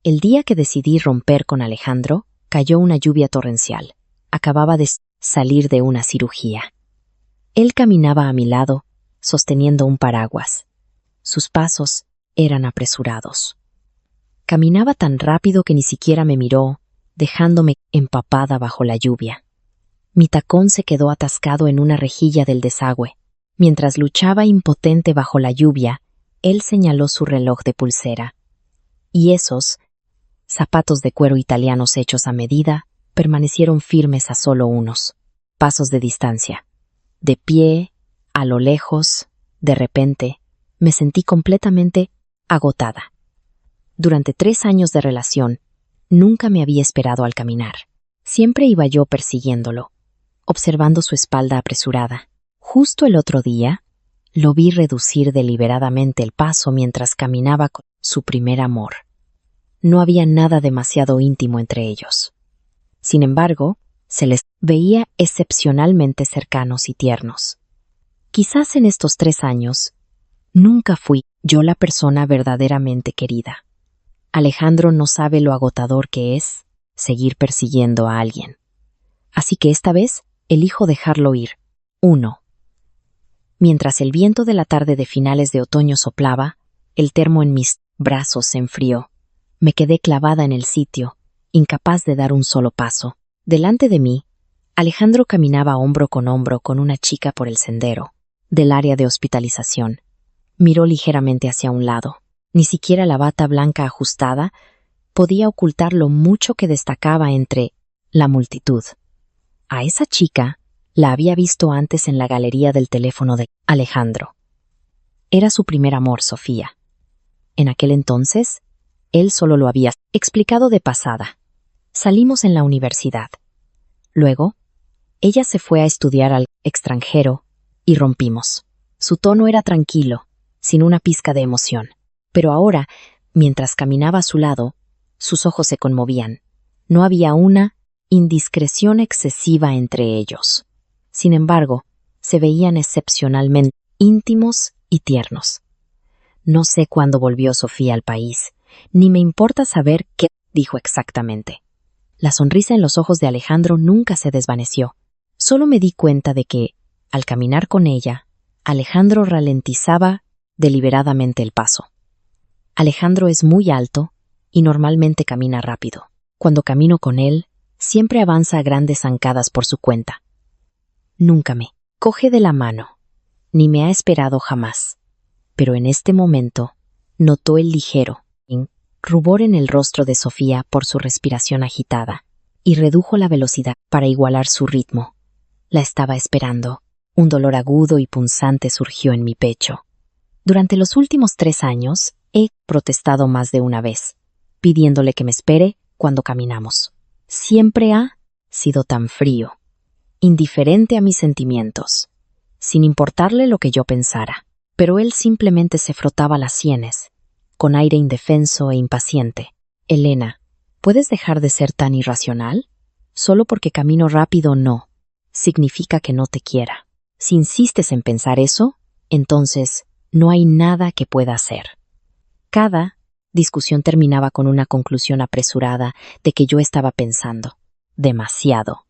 El día que decidí romper con Alejandro, cayó una lluvia torrencial. Acababa de salir de una cirugía. Él caminaba a mi lado, sosteniendo un paraguas. Sus pasos eran apresurados. Caminaba tan rápido que ni siquiera me miró, dejándome empapada bajo la lluvia. Mi tacón se quedó atascado en una rejilla del desagüe. Mientras luchaba impotente bajo la lluvia, él señaló su reloj de pulsera. Y esos zapatos de cuero italianos hechos a medida permanecieron firmes a solo unos pasos de distancia. De pie, a lo lejos, de repente, me sentí completamente agotada. Durante 3 años de relación, nunca me había esperado al caminar. Siempre iba yo persiguiéndolo, observando su espalda apresurada. Justo el otro día, lo vi reducir deliberadamente el paso mientras caminaba con su primer amor. No había nada demasiado íntimo entre ellos. Sin embargo, se les veía excepcionalmente cercanos y tiernos. Quizás en estos 3 años, nunca fui yo la persona verdaderamente querida. Alejandro no sabe lo agotador que es seguir persiguiendo a alguien. Así que esta vez elijo dejarlo ir. 1. Mientras el viento de la tarde de finales de otoño soplaba, el termo en mis brazos se enfrió. Me quedé clavada en el sitio, incapaz de dar un solo paso. Delante de mí, Alejandro caminaba hombro con una chica por el sendero del área de hospitalización. Miró ligeramente hacia un lado. Ni siquiera la bata blanca ajustada podía ocultar lo mucho que destacaba entre la multitud. A esa chica la había visto antes en la galería del teléfono de Alejandro. Era su primer amor, Sofía. En aquel entonces, él solo lo había explicado de pasada. Salimos en la universidad. Luego, ella se fue a estudiar al extranjero y rompimos. Su tono era tranquilo, sin una pizca de emoción. Pero ahora, mientras caminaba a su lado, sus ojos se conmovían. No había una indiscreción excesiva entre ellos. Sin embargo, se veían excepcionalmente íntimos y tiernos. No sé cuándo volvió Sofía al país, ni me importa saber qué dijo exactamente. La sonrisa en los ojos de Alejandro nunca se desvaneció. Solo me di cuenta de que, al caminar con ella, Alejandro ralentizaba deliberadamente el paso. Alejandro es muy alto y normalmente camina rápido. Cuando camino con él, siempre avanza a grandes zancadas por su cuenta. Nunca me coge de la mano, ni me ha esperado jamás. Pero en este momento, notó el ligero rubor en el rostro de Sofía por su respiración agitada, y redujo la velocidad para igualar su ritmo. La estaba esperando. Un dolor agudo y punzante surgió en mi pecho. Durante los últimos 3 años, he protestado más de una vez, pidiéndole que me espere cuando caminamos. Siempre ha sido tan frío, indiferente a mis sentimientos, sin importarle lo que yo pensara. Pero él simplemente se frotaba las sienes, con aire indefenso e impaciente. Elena, ¿puedes dejar de ser tan irracional? Solo porque camino rápido no significa que no te quiera. Si insistes en pensar eso, entonces no hay nada que pueda hacer. Cada discusión terminaba con una conclusión apresurada de que yo estaba pensando demasiado.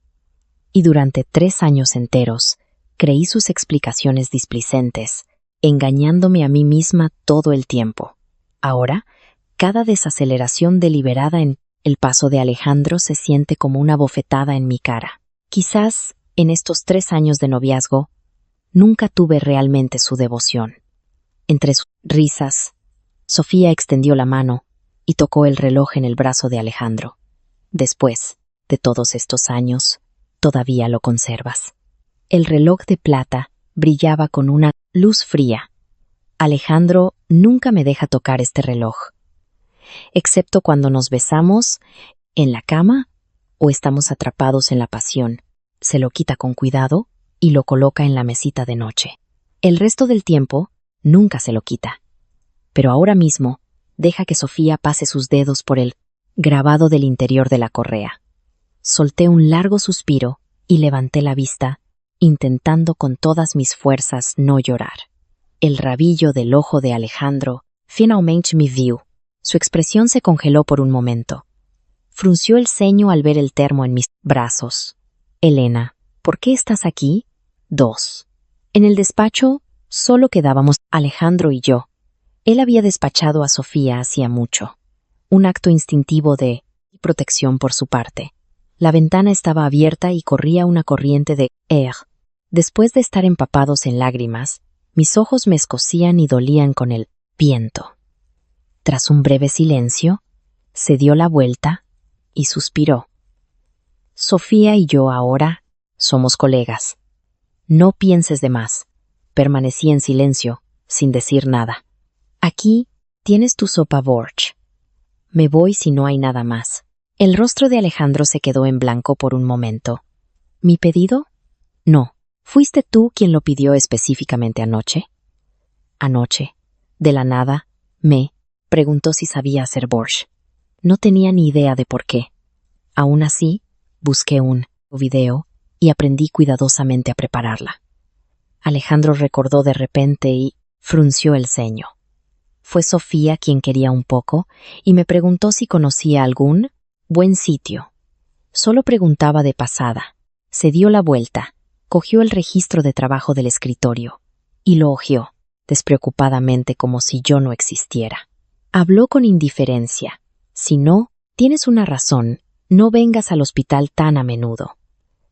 Y durante 3 años enteros, creí sus explicaciones displicentes, engañándome a mí misma todo el tiempo. Ahora, cada desaceleración deliberada en el paso de Alejandro se siente como una bofetada en mi cara. Quizás, en estos 3 años de noviazgo, nunca tuve realmente su devoción. Entre sus risas, Sofía extendió la mano y tocó el reloj en el brazo de Alejandro. Después de todos estos años, todavía lo conservas. El reloj de plata brillaba con una luz fría. Alejandro nunca me deja tocar este reloj, excepto cuando nos besamos en la cama o estamos atrapados en la pasión. Se lo quita con cuidado y lo coloca en la mesita de noche. El resto del tiempo nunca se lo quita. Pero ahora mismo deja que Sofía pase sus dedos por el grabado del interior de la correa. Solté un largo suspiro y levanté la vista, intentando con todas mis fuerzas no llorar. El rabillo del ojo de Alejandro finalmente me vio. Su expresión se congeló por un momento. Frunció el ceño al ver el termo en mis brazos. Elena, ¿por qué estás aquí? 2. En el despacho solo quedábamos Alejandro y yo. Él había despachado a Sofía hacía mucho. Un acto instintivo de protección por su parte. La ventana estaba abierta y corría una corriente de air. Después de estar empapados en lágrimas, mis ojos me escocían y dolían con el viento. Tras un breve silencio, se dio la vuelta y suspiró. Sofía y yo ahora somos colegas. No pienses de más. Permanecí en silencio, sin decir nada. Aquí tienes tu sopa Borch. Me voy si no hay nada más. El rostro de Alejandro se quedó en blanco por un momento. ¿Mi pedido? No. ¿Fuiste tú quien lo pidió específicamente anoche? Anoche, de la nada, me preguntó si sabía hacer Borsch. No tenía ni idea de por qué. Aún así, busqué un video y aprendí cuidadosamente a prepararla. Alejandro recordó de repente y frunció el ceño. Fue Sofía quien quería un poco y me preguntó si conocía algún buen sitio. Solo preguntaba de pasada. Se dio la vuelta, cogió el registro de trabajo del escritorio y lo hojeó, despreocupadamente como si yo no existiera. Habló con indiferencia. Si no, tienes una razón, no vengas al hospital tan a menudo.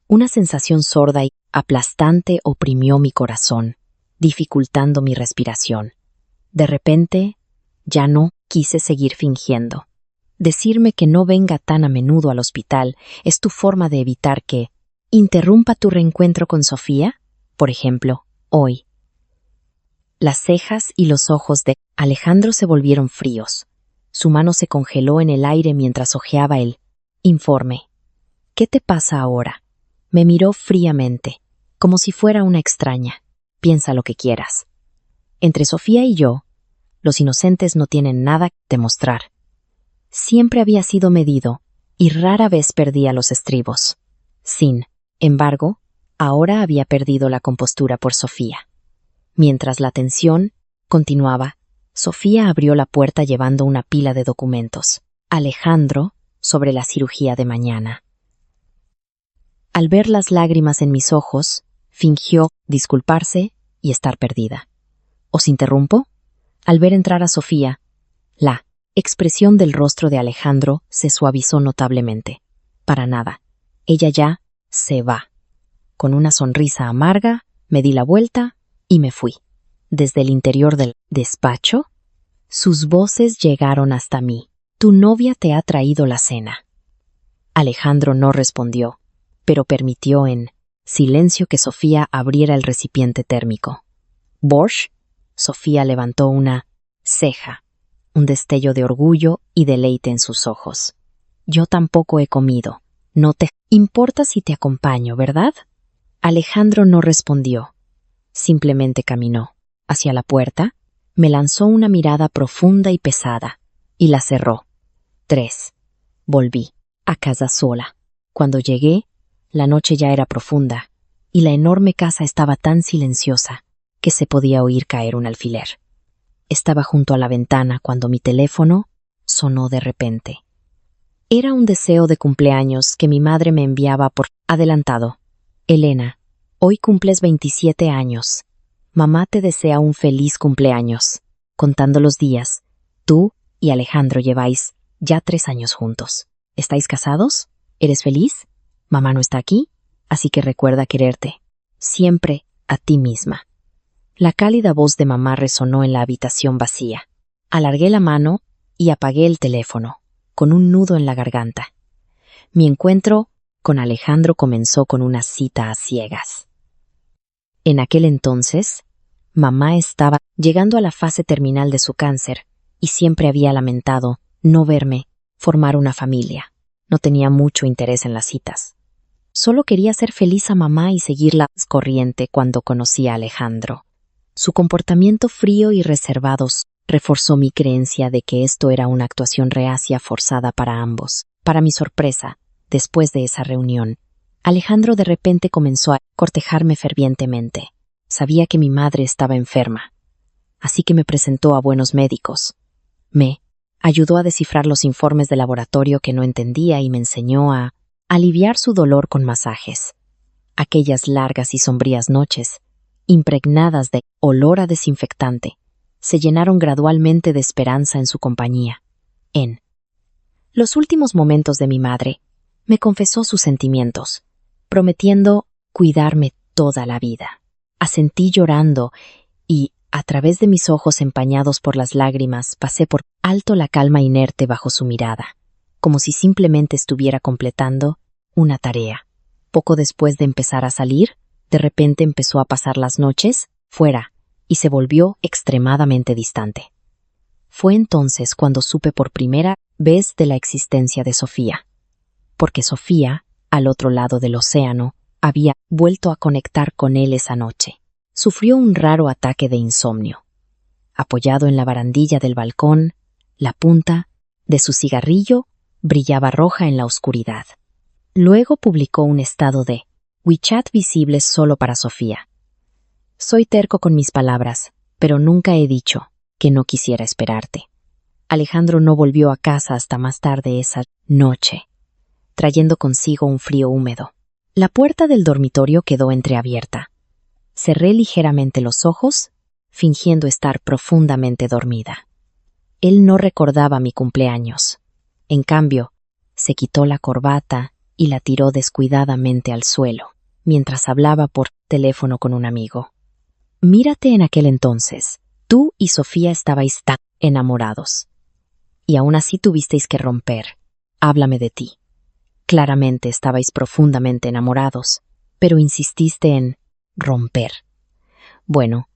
Una sensación sorda y aplastante oprimió mi corazón, dificultando mi respiración. De repente, ya no quise seguir fingiendo. Decirme que no venga tan a menudo al hospital es tu forma de evitar que interrumpa tu reencuentro con Sofía, por ejemplo, hoy. Las cejas y los ojos de Alejandro se volvieron fríos. Su mano se congeló en el aire mientras hojeaba el informe. ¿Qué te pasa ahora? Me miró fríamente, como si fuera una extraña. Piensa lo que quieras. Entre Sofía y yo, los inocentes no tienen nada que demostrar. Siempre había sido medido y rara vez perdía los estribos. Sin embargo, ahora había perdido la compostura por Sofía. Mientras la tensión continuaba, Sofía abrió la puerta llevando una pila de documentos. Alejandro, sobre la cirugía de mañana. Al ver las lágrimas en mis ojos, fingió disculparse y estar perdida. ¿Os interrumpo? Al ver entrar a Sofía, la expresión del rostro de Alejandro se suavizó notablemente. Para nada. Ella ya se va. Con una sonrisa amarga, me di la vuelta y me fui. Desde el interior del despacho, sus voces llegaron hasta mí. Tu novia te ha traído la cena. Alejandro no respondió, pero permitió en silencio que Sofía abriera el recipiente térmico. ¿Borsch? Sofía levantó una ceja, un destello de orgullo y deleite en sus ojos. Yo tampoco he comido. No te importa si te acompaño, ¿verdad? Alejandro no respondió. Simplemente caminó hacia la puerta, me lanzó una mirada profunda y pesada, y la cerró. 3. Volví a casa sola. Cuando llegué, la noche ya era profunda, y la enorme casa estaba tan silenciosa que se podía oír caer un alfiler. Estaba junto a la ventana cuando mi teléfono sonó de repente. Era un deseo de cumpleaños que mi madre me enviaba por adelantado. Elena, hoy cumples 27 años. Mamá te desea un feliz cumpleaños. Contando los días, tú y Alejandro lleváis ya 3 años juntos. ¿Estáis casados? ¿Eres feliz? Mamá no está aquí, así que recuerda quererte. Siempre a ti misma. La cálida voz de mamá resonó en la habitación vacía. Alargué la mano y apagué el teléfono, con un nudo en la garganta. Mi encuentro con Alejandro comenzó con una cita a ciegas. En aquel entonces, mamá estaba llegando a la fase terminal de su cáncer y siempre había lamentado no verme formar una familia. No tenía mucho interés en las citas. Solo quería ser feliz a mamá y seguir la corriente cuando conocí a Alejandro. Su comportamiento frío y reservado reforzó mi creencia de que esto era una actuación reacia forzada para ambos. Para mi sorpresa, después de esa reunión, Alejandro de repente comenzó a cortejarme fervientemente. Sabía que mi madre estaba enferma, así que me presentó a buenos médicos. Me Ayudó a descifrar los informes de laboratorio que no entendía y me enseñó a aliviar su dolor con masajes. Aquellas largas y sombrías noches, impregnadas de olor a desinfectante, se llenaron gradualmente de esperanza en su compañía. En los últimos momentos de mi madre, me confesó sus sentimientos, prometiendo cuidarme toda la vida. Asentí llorando y, a través de mis ojos empañados por las lágrimas, pasé por alto la calma inerte bajo su mirada, como si simplemente estuviera completando una tarea. Poco después de empezar a salir, de repente empezó a pasar las noches fuera y se volvió extremadamente distante. Fue entonces cuando supe por primera vez de la existencia de Sofía, porque Sofía, al otro lado del océano, había vuelto a conectar con él esa noche. Sufrió un raro ataque de insomnio. Apoyado en la barandilla del balcón, la punta de su cigarrillo brillaba roja en la oscuridad. Luego publicó un estado de WeChat visible solo para Sofía. Soy terco con mis palabras, pero nunca he dicho que no quisiera esperarte. Alejandro no volvió a casa hasta más tarde esa noche, trayendo consigo un frío húmedo. La puerta del dormitorio quedó entreabierta. Cerré ligeramente los ojos, fingiendo estar profundamente dormida. Él no recordaba mi cumpleaños. En cambio, se quitó la corbata y la tiró descuidadamente al suelo, mientras hablaba por teléfono con un amigo. Mírate en aquel entonces. Tú y Sofía estabais tan enamorados. Y aún así tuvisteis que romper. Háblame de ti. Claramente estabais profundamente enamorados, pero insististe en romper. Bueno,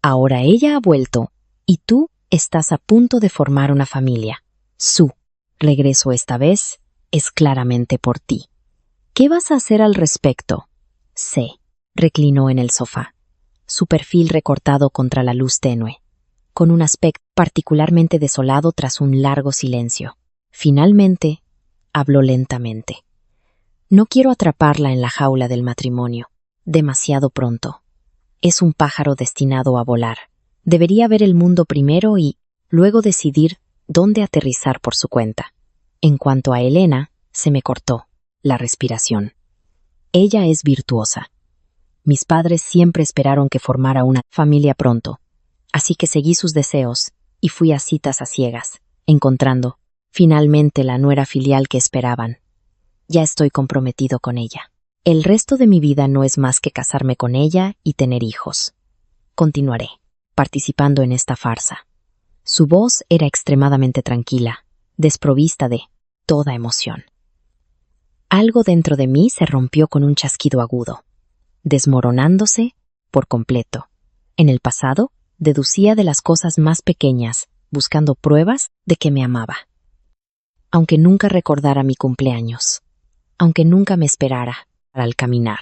ahora ella ha vuelto, y tú estás a punto de formar una familia. Su regreso esta vez es claramente por ti. ¿Qué vas a hacer al respecto? Se reclinó en el sofá, su perfil recortado contra la luz tenue, con un aspecto particularmente desolado tras un largo silencio. Finalmente, habló lentamente. No quiero atraparla en la jaula del matrimonio. Demasiado pronto. Es un pájaro destinado a volar. Debería ver el mundo primero y luego decidir dónde aterrizar por su cuenta. En cuanto a Elena, se me cortó la respiración. Ella es virtuosa. Mis padres siempre esperaron que formara una familia pronto, así que seguí sus deseos y fui a citas a ciegas, encontrando, finalmente, la nuera filial que esperaban. Ya estoy comprometido con ella. El resto de mi vida no es más que casarme con ella y tener hijos. Continuaré, participando en esta farsa. Su voz era extremadamente tranquila, desprovista de toda emoción. Algo dentro de mí se rompió con un chasquido agudo, desmoronándose por completo. En el pasado, deducía de las cosas más pequeñas, buscando pruebas de que me amaba. Aunque nunca recordara mi cumpleaños, aunque nunca me esperara al caminar,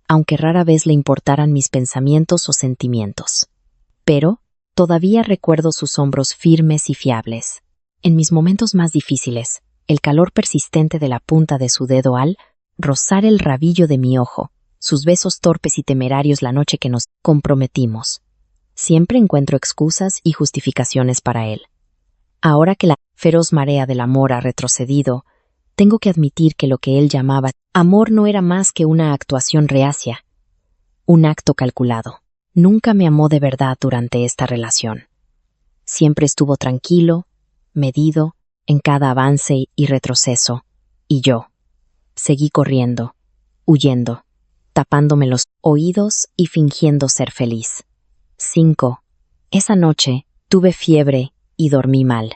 aunque rara vez le importaran mis pensamientos o sentimientos. Pero todavía recuerdo sus hombros firmes y fiables. En mis momentos más difíciles, el calor persistente de la punta de su dedo al rozar el rabillo de mi ojo, sus besos torpes y temerarios la noche que nos comprometimos. Siempre encuentro excusas y justificaciones para él. Ahora que la feroz marea del amor ha retrocedido, tengo que admitir que lo que él llamaba amor no era más que una actuación reacia, un acto calculado. Nunca me amó de verdad durante esta relación. Siempre estuvo tranquilo, medido, en cada avance y retroceso, y yo seguí corriendo, huyendo, tapándome los oídos y fingiendo ser feliz. 5. Esa noche tuve fiebre y dormí mal.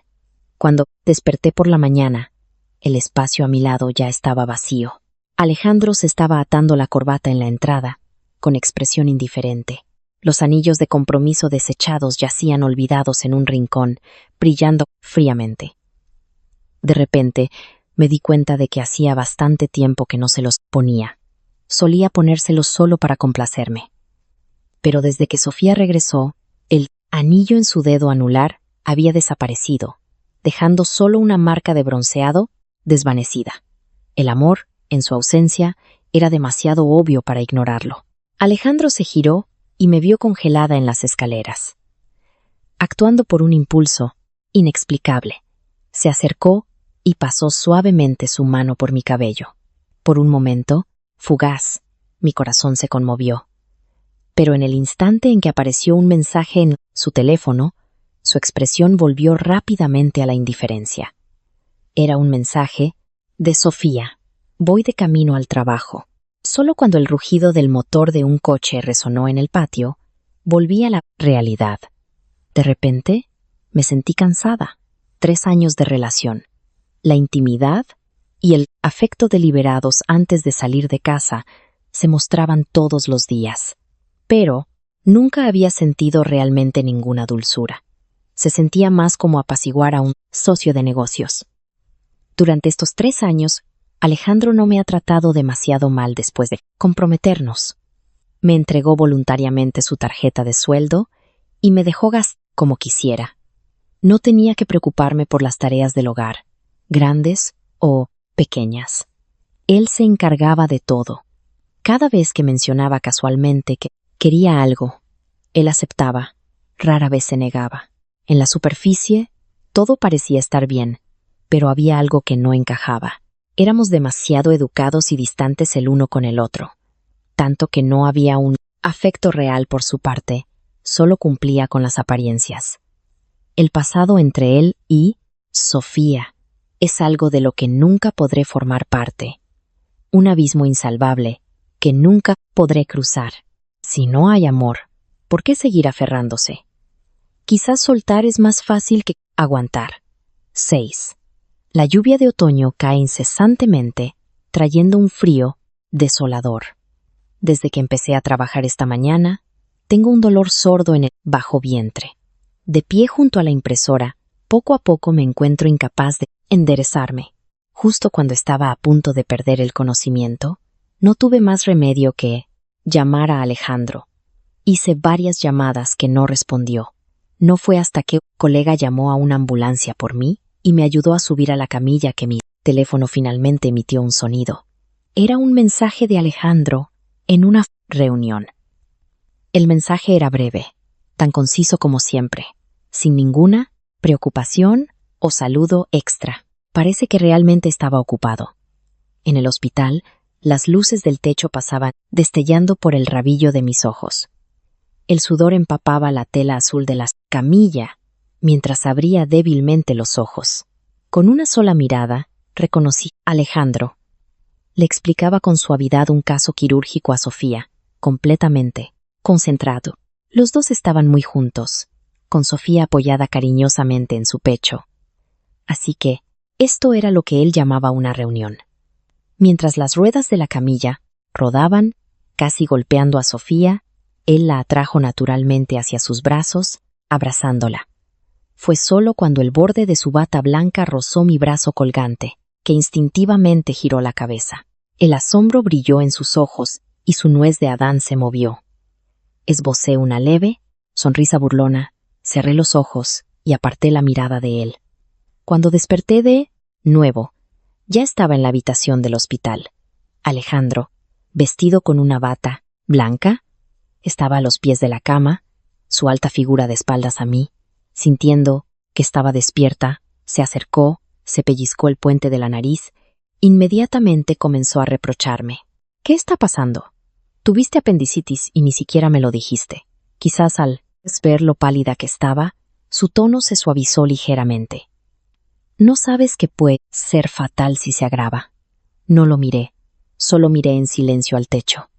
Cuando desperté por la mañana, el espacio a mi lado ya estaba vacío. Alejandro se estaba atando la corbata en la entrada, con expresión indiferente. Los anillos de compromiso desechados yacían olvidados en un rincón, brillando fríamente. De repente, me di cuenta de que hacía bastante tiempo que no se los ponía. Solía ponérselos solo para complacerme. Pero desde que Sofía regresó, el anillo en su dedo anular había desaparecido, dejando solo una marca de bronceado desvanecida. El amor, en su ausencia, era demasiado obvio para ignorarlo. Alejandro se giró y me vio congelada en las escaleras. Actuando por un impulso inexplicable, Se acercó y pasó suavemente su mano por mi cabello. Por un momento, fugaz, mi corazón se conmovió. Pero en el instante en que apareció un mensaje en su teléfono, su expresión volvió rápidamente a la indiferencia. Era un mensaje de Sofía. Voy de camino al trabajo. Solo cuando el rugido del motor de un coche resonó en el patio, volví a la realidad. De repente, me sentí cansada. 3 años de relación, la intimidad y el afecto deliberados antes de salir de casa se mostraban todos los días. Pero nunca había sentido realmente ninguna dulzura. Se sentía más como apaciguar a un socio de negocios. Durante estos 3 años, Alejandro no me ha tratado demasiado mal después de comprometernos. Me entregó voluntariamente su tarjeta de sueldo y me dejó gastar como quisiera. No tenía que preocuparme por las tareas del hogar, grandes o pequeñas. Él se encargaba de todo. Cada vez que mencionaba casualmente que quería algo, él aceptaba, rara vez se negaba. En la superficie, todo parecía estar bien, pero había algo que no encajaba. Éramos demasiado educados y distantes el uno con el otro, tanto que no había un afecto real por su parte, solo cumplía con las apariencias. El pasado entre él y Sofía es algo de lo que nunca podré formar parte. Un abismo insalvable que nunca podré cruzar. Si no hay amor, ¿por qué seguir aferrándose? Quizás soltar es más fácil que aguantar. 6. La lluvia de otoño cae incesantemente, trayendo un frío desolador. Desde que empecé a trabajar esta mañana, tengo un dolor sordo en el bajo vientre. De pie junto a la impresora, poco a poco me encuentro incapaz de enderezarme. Justo cuando estaba a punto de perder el conocimiento, no tuve más remedio que llamar a Alejandro. Hice varias llamadas que no respondió. No fue hasta que un colega llamó a una ambulancia por mí y me ayudó a subir a la camilla que mi teléfono finalmente emitió un sonido. Era un mensaje de Alejandro en una reunión. El mensaje era breve, tan conciso como siempre, sin ninguna preocupación o saludo extra. Parece que realmente estaba ocupado. En el hospital, las luces del techo pasaban destellando por el rabillo de mis ojos. El sudor empapaba la tela azul de la camilla, mientras abría débilmente los ojos. Con una sola mirada, reconocí a Alejandro. Le explicaba con suavidad un caso quirúrgico a Sofía, completamente concentrado. Los dos estaban muy juntos, con Sofía apoyada cariñosamente en su pecho. Así que, esto era lo que él llamaba una reunión. Mientras las ruedas de la camilla rodaban, casi golpeando a Sofía, él la atrajo naturalmente hacia sus brazos, abrazándola. Fue solo cuando el borde de su bata blanca rozó mi brazo colgante, que instintivamente giró la cabeza. El asombro brilló en sus ojos y su nuez de Adán se movió. Esbocé una leve sonrisa burlona, cerré los ojos y aparté la mirada de él. Cuando desperté de nuevo, ya estaba en la habitación del hospital. Alejandro, vestido con una bata blanca, estaba a los pies de la cama, su alta figura de espaldas a mí. Sintiendo que estaba despierta, se acercó, se pellizcó el puente de la nariz, inmediatamente comenzó a reprocharme. ¿Qué está pasando? Tuviste apendicitis y ni siquiera me lo dijiste. Quizás al ver lo pálida que estaba, su tono se suavizó ligeramente. No sabes que puede ser fatal si se agrava. No lo miré, solo miré en silencio al techo.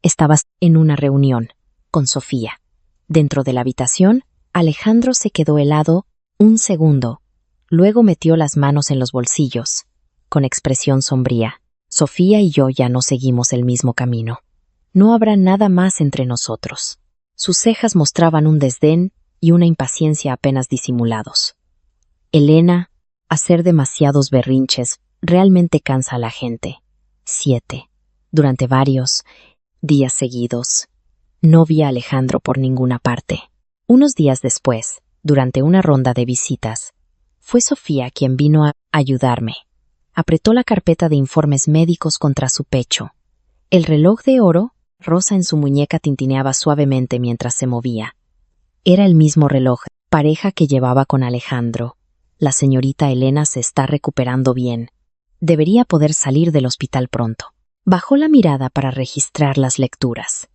Estabas en una reunión con Sofía. Dentro de la habitación, Alejandro se quedó helado un segundo, luego metió las manos en los bolsillos, con expresión sombría. Sofía y yo ya no seguimos el mismo camino. No habrá nada más entre nosotros. Sus cejas mostraban un desdén y una impaciencia apenas disimulados. Elena, hacer demasiados berrinches realmente cansa a la gente. 7. Durante varios días seguidos, no vi a Alejandro por ninguna parte. Unos días después, durante una ronda de visitas, fue Sofía quien vino a ayudarme. Apretó la carpeta de informes médicos contra su pecho. El reloj de oro, rosa en su muñeca, tintineaba suavemente mientras se movía. Era el mismo reloj, pareja que llevaba con Alejandro. La señorita Elena se está recuperando bien. Debería poder salir del hospital pronto. Bajó la mirada para registrar las lecturas.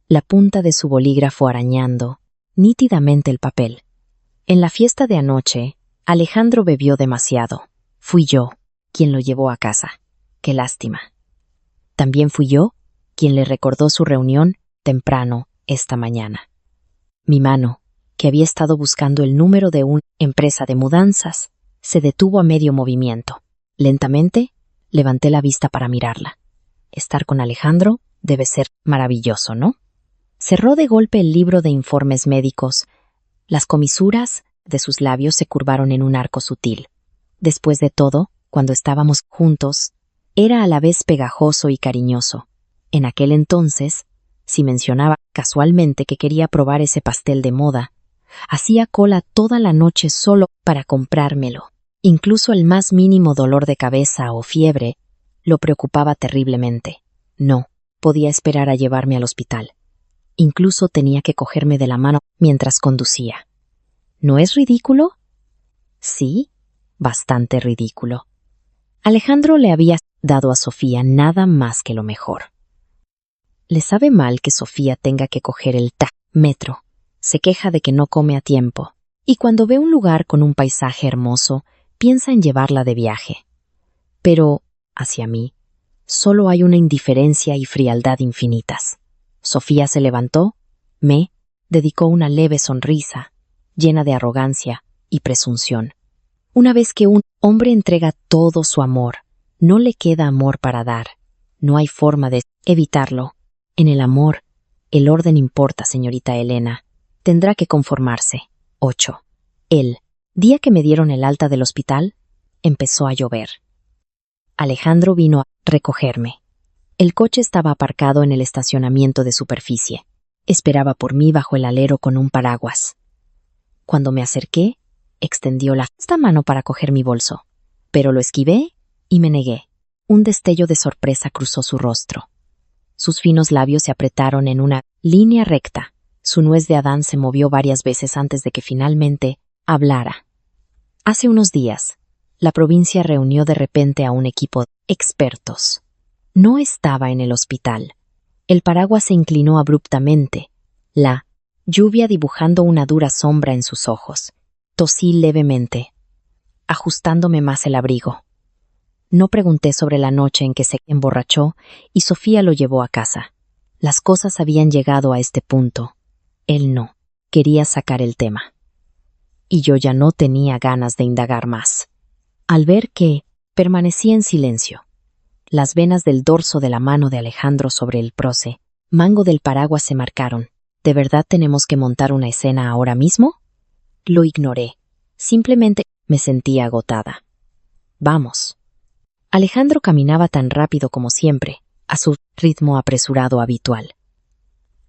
La punta de su bolígrafo arañando nítidamente el papel. En la fiesta de anoche, Alejandro bebió demasiado. Fui yo quien lo llevó a casa. Qué lástima. También fui yo quien le recordó su reunión temprano esta mañana. Mi mano, que había estado buscando el número de una empresa de mudanzas, se detuvo a medio movimiento. Lentamente, levanté la vista para mirarla. Estar con Alejandro debe ser maravilloso, ¿no? Cerró de golpe el libro de informes médicos. Las comisuras de sus labios se curvaron en un arco sutil. Después de todo, cuando estábamos juntos, era a la vez pegajoso y cariñoso. En aquel entonces, si mencionaba casualmente que quería probar ese pastel de moda, hacía cola toda la noche solo para comprármelo. Incluso el más mínimo dolor de cabeza o fiebre lo preocupaba terriblemente. No podía esperar a llevarme al hospital. Incluso tenía que cogerme de la mano mientras conducía. ¿No es ridículo? Sí, bastante ridículo. Alejandro le había dado a Sofía nada más que lo mejor. Le sabe mal que Sofía tenga que coger el metro. Se queja de que no come a tiempo. Y cuando ve un lugar con un paisaje hermoso, piensa en llevarla de viaje. Pero, hacia mí, solo hay una indiferencia y frialdad infinitas. Sofía se levantó, me dedicó una leve sonrisa, llena de arrogancia y presunción. Una vez que un hombre entrega todo su amor, no le queda amor para dar. No hay forma de evitarlo. En el amor, el orden importa, señorita Elena. Tendrá que conformarse. 8. El día que me dieron el alta del hospital, empezó a llover. Alejandro vino a recogerme. El coche estaba aparcado en el estacionamiento de superficie. Esperaba por mí bajo el alero con un paraguas. Cuando me acerqué, extendió la mano para coger mi bolso, pero lo esquivé y me negué. Un destello de sorpresa cruzó su rostro. Sus finos labios se apretaron en una línea recta. Su nuez de Adán se movió varias veces antes de que finalmente hablara. Hace unos días, la provincia reunió de repente a un equipo de expertos. No estaba en el hospital. El paraguas se inclinó abruptamente, la lluvia dibujando una dura sombra en sus ojos. Tosí levemente, ajustándome más el abrigo. No pregunté sobre la noche en que se emborrachó y Sofía lo llevó a casa. Las cosas habían llegado a este punto. Él no quería sacar el tema. Y yo ya no tenía ganas de indagar más. Al ver que permanecía en silencio, las venas del dorso de la mano de Alejandro sobre el proce, mango del paraguas se marcaron. ¿De verdad tenemos que montar una escena ahora mismo? Lo ignoré. Simplemente me sentía agotada. Vamos. Alejandro caminaba tan rápido como siempre, a su ritmo apresurado habitual.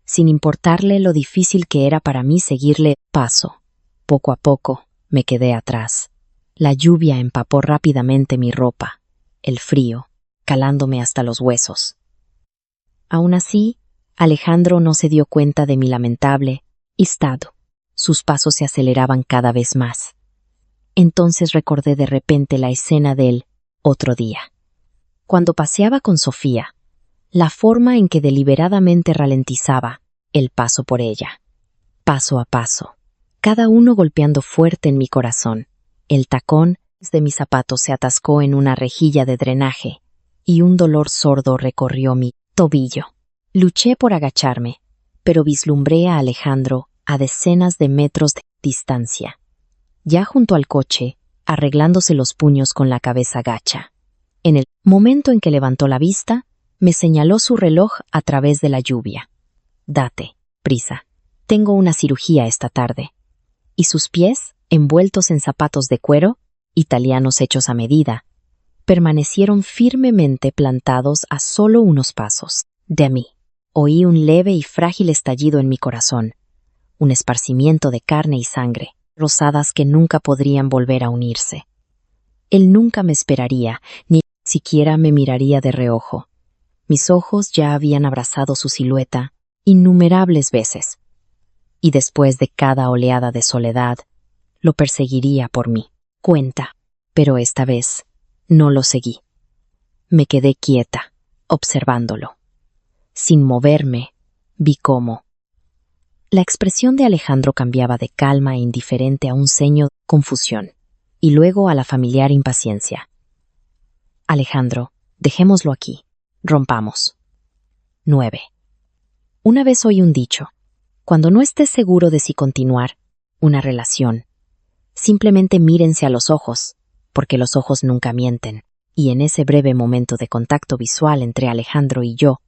Sin importarle lo difícil que era para mí seguirle paso. Poco a poco me quedé atrás. La lluvia empapó rápidamente mi ropa, el frío, calándome hasta los huesos. Aún así, Alejandro no se dio cuenta de mi lamentable estado. Sus pasos se aceleraban cada vez más. Entonces recordé de repente la escena del otro día. Cuando paseaba con Sofía, la forma en que deliberadamente ralentizaba el paso por ella. Paso a paso, cada uno golpeando fuerte en mi corazón. El tacón de mis zapatos se atascó en una rejilla de drenaje y un dolor sordo recorrió mi tobillo. Luché por agacharme, pero vislumbré a Alejandro a decenas de metros de distancia, ya junto al coche, arreglándose los puños con la cabeza gacha. En el momento en que levantó la vista, me señaló su reloj a través de la lluvia. Date prisa, tengo una cirugía esta tarde. Y sus pies, envueltos en zapatos de cuero, italianos hechos a medida, permanecieron firmemente plantados a solo unos pasos de mí. Oí un leve y frágil estallido en mi corazón, un esparcimiento de carne y sangre, rosadas que nunca podrían volver a unirse. Él nunca me esperaría, ni siquiera me miraría de reojo. Mis ojos ya habían abrazado su silueta innumerables veces, y después de cada oleada de soledad, lo perseguiría por mí. cuenta, pero esta vez no lo seguí. Me quedé quieta, observándolo. Sin moverme, vi cómo. La expresión de Alejandro cambiaba de calma e indiferente a un ceño de confusión, y luego a la familiar impaciencia. Alejandro, dejémoslo aquí. Rompamos. 9. Una vez oí un dicho: cuando no estés seguro de si continuar una relación, simplemente mírense a los ojos, porque los ojos nunca mienten. Y en ese breve momento de contacto visual entre Alejandro y yo,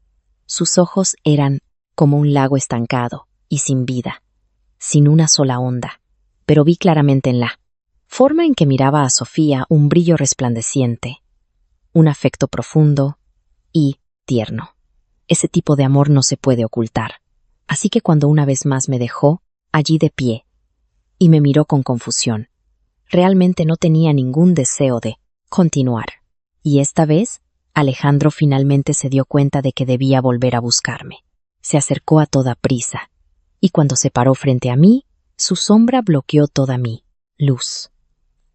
sus ojos eran como un lago estancado y sin vida, sin una sola onda, pero vi claramente en la forma en que miraba a Sofía un brillo resplandeciente, un afecto profundo y tierno. Ese tipo de amor no se puede ocultar. Así que cuando una vez más me dejó, allí de pie, y me miró con confusión, realmente no tenía ningún deseo de continuar. Y esta vez, Alejandro finalmente se dio cuenta de que debía volver a buscarme. Se acercó a toda prisa, y cuando se paró frente a mí, su sombra bloqueó toda mi luz.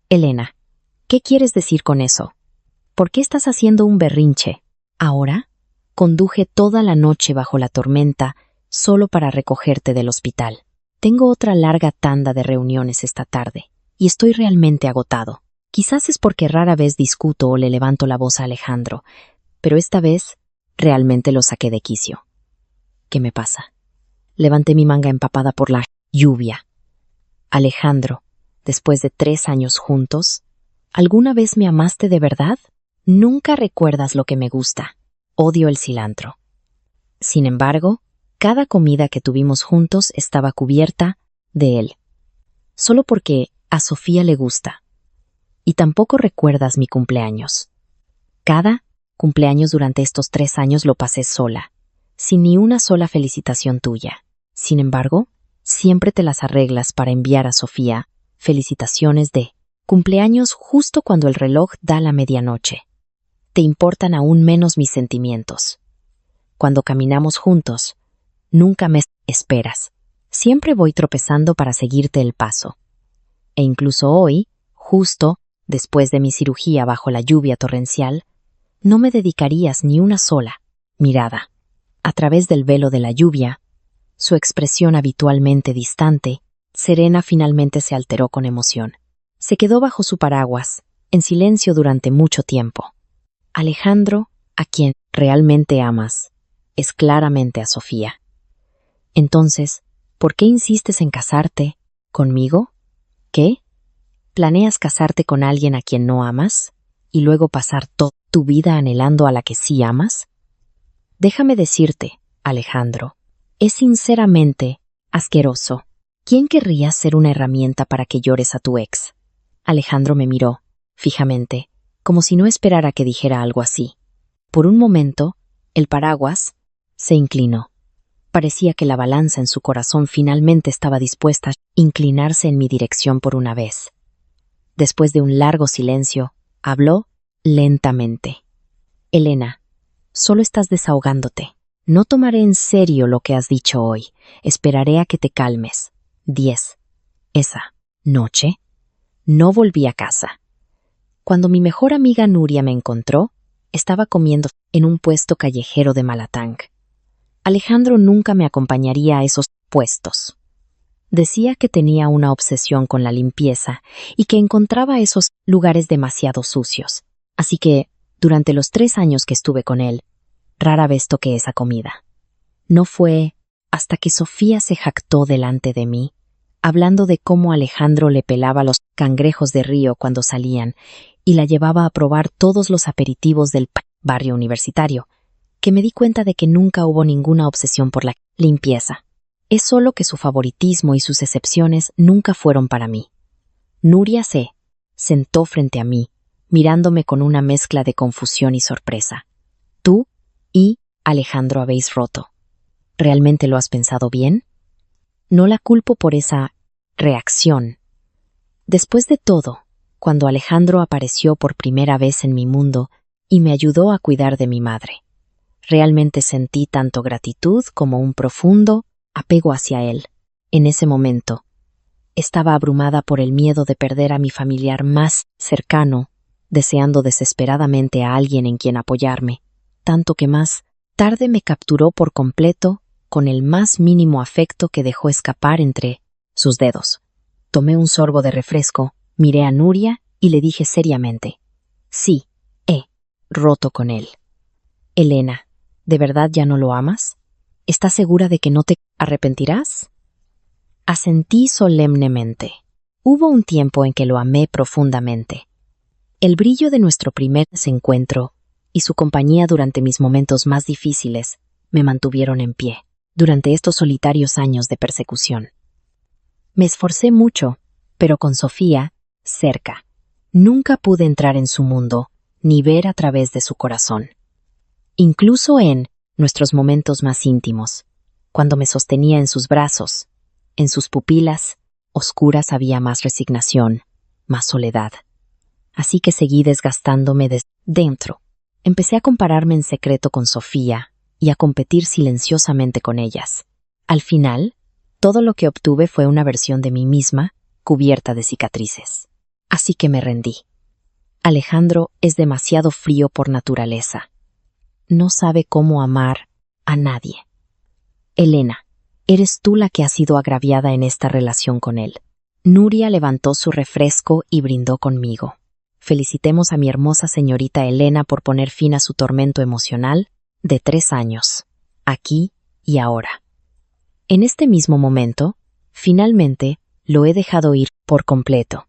Elena, ¿qué quieres decir con eso? ¿Por qué estás haciendo un berrinche? ¿Ahora? Conduje toda la noche bajo la tormenta solo para recogerte del hospital. Tengo otra larga tanda de reuniones esta tarde, y estoy realmente agotado. Quizás es porque rara vez discuto o le levanto la voz a Alejandro, pero esta vez realmente lo saqué de quicio. ¿Qué me pasa? Levanté mi manga empapada por la lluvia. Alejandro, después de 3 años juntos, ¿alguna vez me amaste de verdad? Nunca recuerdas lo que me gusta. Odio el cilantro. Sin embargo, cada comida que tuvimos juntos estaba cubierta de él. Solo porque a Sofía le gusta. Y tampoco recuerdas mi cumpleaños. Cada cumpleaños durante estos 3 años lo pasé sola, sin ni una sola felicitación tuya. Sin embargo, siempre te las arreglas para enviar a Sofía felicitaciones de cumpleaños justo cuando el reloj da la medianoche. Te importan aún menos mis sentimientos. Cuando caminamos juntos, nunca me esperas. Siempre voy tropezando para seguirte el paso. E incluso hoy, justo después de mi cirugía bajo la lluvia torrencial, no me dedicarías ni una sola mirada. A través del velo de la lluvia, su expresión habitualmente distante, serena finalmente se alteró con emoción. Se quedó bajo su paraguas, en silencio durante mucho tiempo. Alejandro, a quien realmente amas, es claramente a Sofía. Entonces, ¿por qué insistes en casarte conmigo? ¿Qué? ¿Planeas casarte con alguien a quien no amas y luego pasar toda tu vida anhelando a la que sí amas? Déjame decirte, Alejandro, es sinceramente asqueroso. ¿Quién querría ser una herramienta para que llores a tu ex? Alejandro me miró, fijamente, como si no esperara que dijera algo así. Por un momento, el paraguas se inclinó. Parecía que la balanza en su corazón finalmente estaba dispuesta a inclinarse en mi dirección por una vez. Después de un largo silencio, habló lentamente. Elena, solo estás desahogándote. No tomaré en serio lo que has dicho hoy. Esperaré a que te calmes. 10. Esa noche, no volví a casa. Cuando mi mejor amiga Nuria me encontró, estaba comiendo en un puesto callejero de Malatang. Alejandro nunca me acompañaría a esos puestos. Decía que tenía una obsesión con la limpieza y que encontraba esos lugares demasiado sucios. Así que, durante los 3 años que estuve con él, rara vez toqué esa comida. No fue hasta que Sofía se jactó delante de mí, hablando de cómo Alejandro le pelaba los cangrejos de río cuando salían y la llevaba a probar todos los aperitivos del barrio universitario, que me di cuenta de que nunca hubo ninguna obsesión por la limpieza. Es solo que su favoritismo y sus excepciones nunca fueron para mí. Nuria se sentó frente a mí, mirándome con una mezcla de confusión y sorpresa. Tú y Alejandro habéis roto. ¿Realmente lo has pensado bien? No la culpo por esa reacción. Después de todo, cuando Alejandro apareció por primera vez en mi mundo y me ayudó a cuidar de mi madre, realmente sentí tanto gratitud como un profundo apego hacia él. En ese momento, Estaba abrumada por el miedo de perder a mi familiar más cercano, deseando desesperadamente a alguien en quien apoyarme, tanto que más tarde me capturó por completo con el más mínimo afecto que dejó escapar entre sus dedos. Tomé un sorbo de refresco, miré a Nuria y le dije seriamente: sí, he roto con él. Elena, ¿de verdad ya no lo amas? ¿Estás segura de que no te arrepentirás? Asentí solemnemente. Hubo un tiempo en que lo amé profundamente. El brillo de nuestro primer encuentro y su compañía durante mis momentos más difíciles me mantuvieron en pie durante estos solitarios años de persecución. Me esforcé mucho, pero con Sofía, cerca. Nunca pude entrar en su mundo ni ver a través de su corazón. Incluso en nuestros momentos más íntimos, cuando me sostenía en sus brazos, en sus pupilas oscuras había más resignación, más soledad. Así que seguí desgastándome desde dentro. Empecé a compararme en secreto con Sofía y a competir silenciosamente con ellas. Al final, todo lo que obtuve fue una versión de mí misma cubierta de cicatrices. Así que me rendí. Alejandro es demasiado frío por naturaleza. No sabe cómo amar a nadie. Elena, eres tú la que ha sido agraviada en esta relación con él. Nuria levantó su refresco y brindó conmigo. Felicitemos a mi hermosa señorita Elena por poner fin a su tormento emocional de 3 años, aquí y ahora. En este mismo momento, finalmente, lo he dejado ir por completo.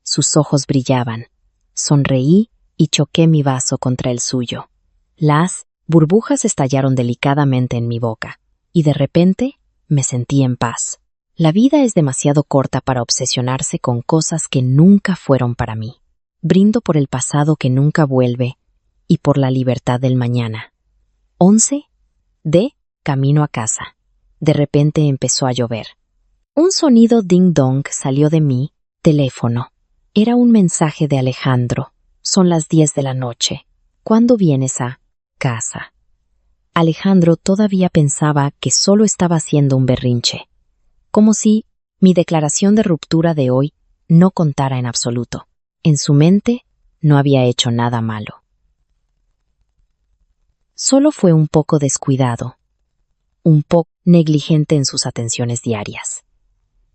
Sus ojos brillaban. Sonreí y choqué mi vaso contra el suyo. Las burbujas estallaron delicadamente en mi boca, y de repente me sentí en paz. La vida es demasiado corta para obsesionarse con cosas que nunca fueron para mí. Brindo por el pasado que nunca vuelve y por la libertad del mañana. 11 de camino a casa. De repente empezó a llover. Un sonido ding-dong salió de mi teléfono. Era un mensaje de Alejandro. Son las 10 de la noche. ¿Cuándo vienes a casa? Alejandro todavía pensaba que solo estaba haciendo un berrinche, como si mi declaración de ruptura de hoy no contara en absoluto. En su mente no había hecho nada malo. Solo fue un poco descuidado, un poco negligente en sus atenciones diarias.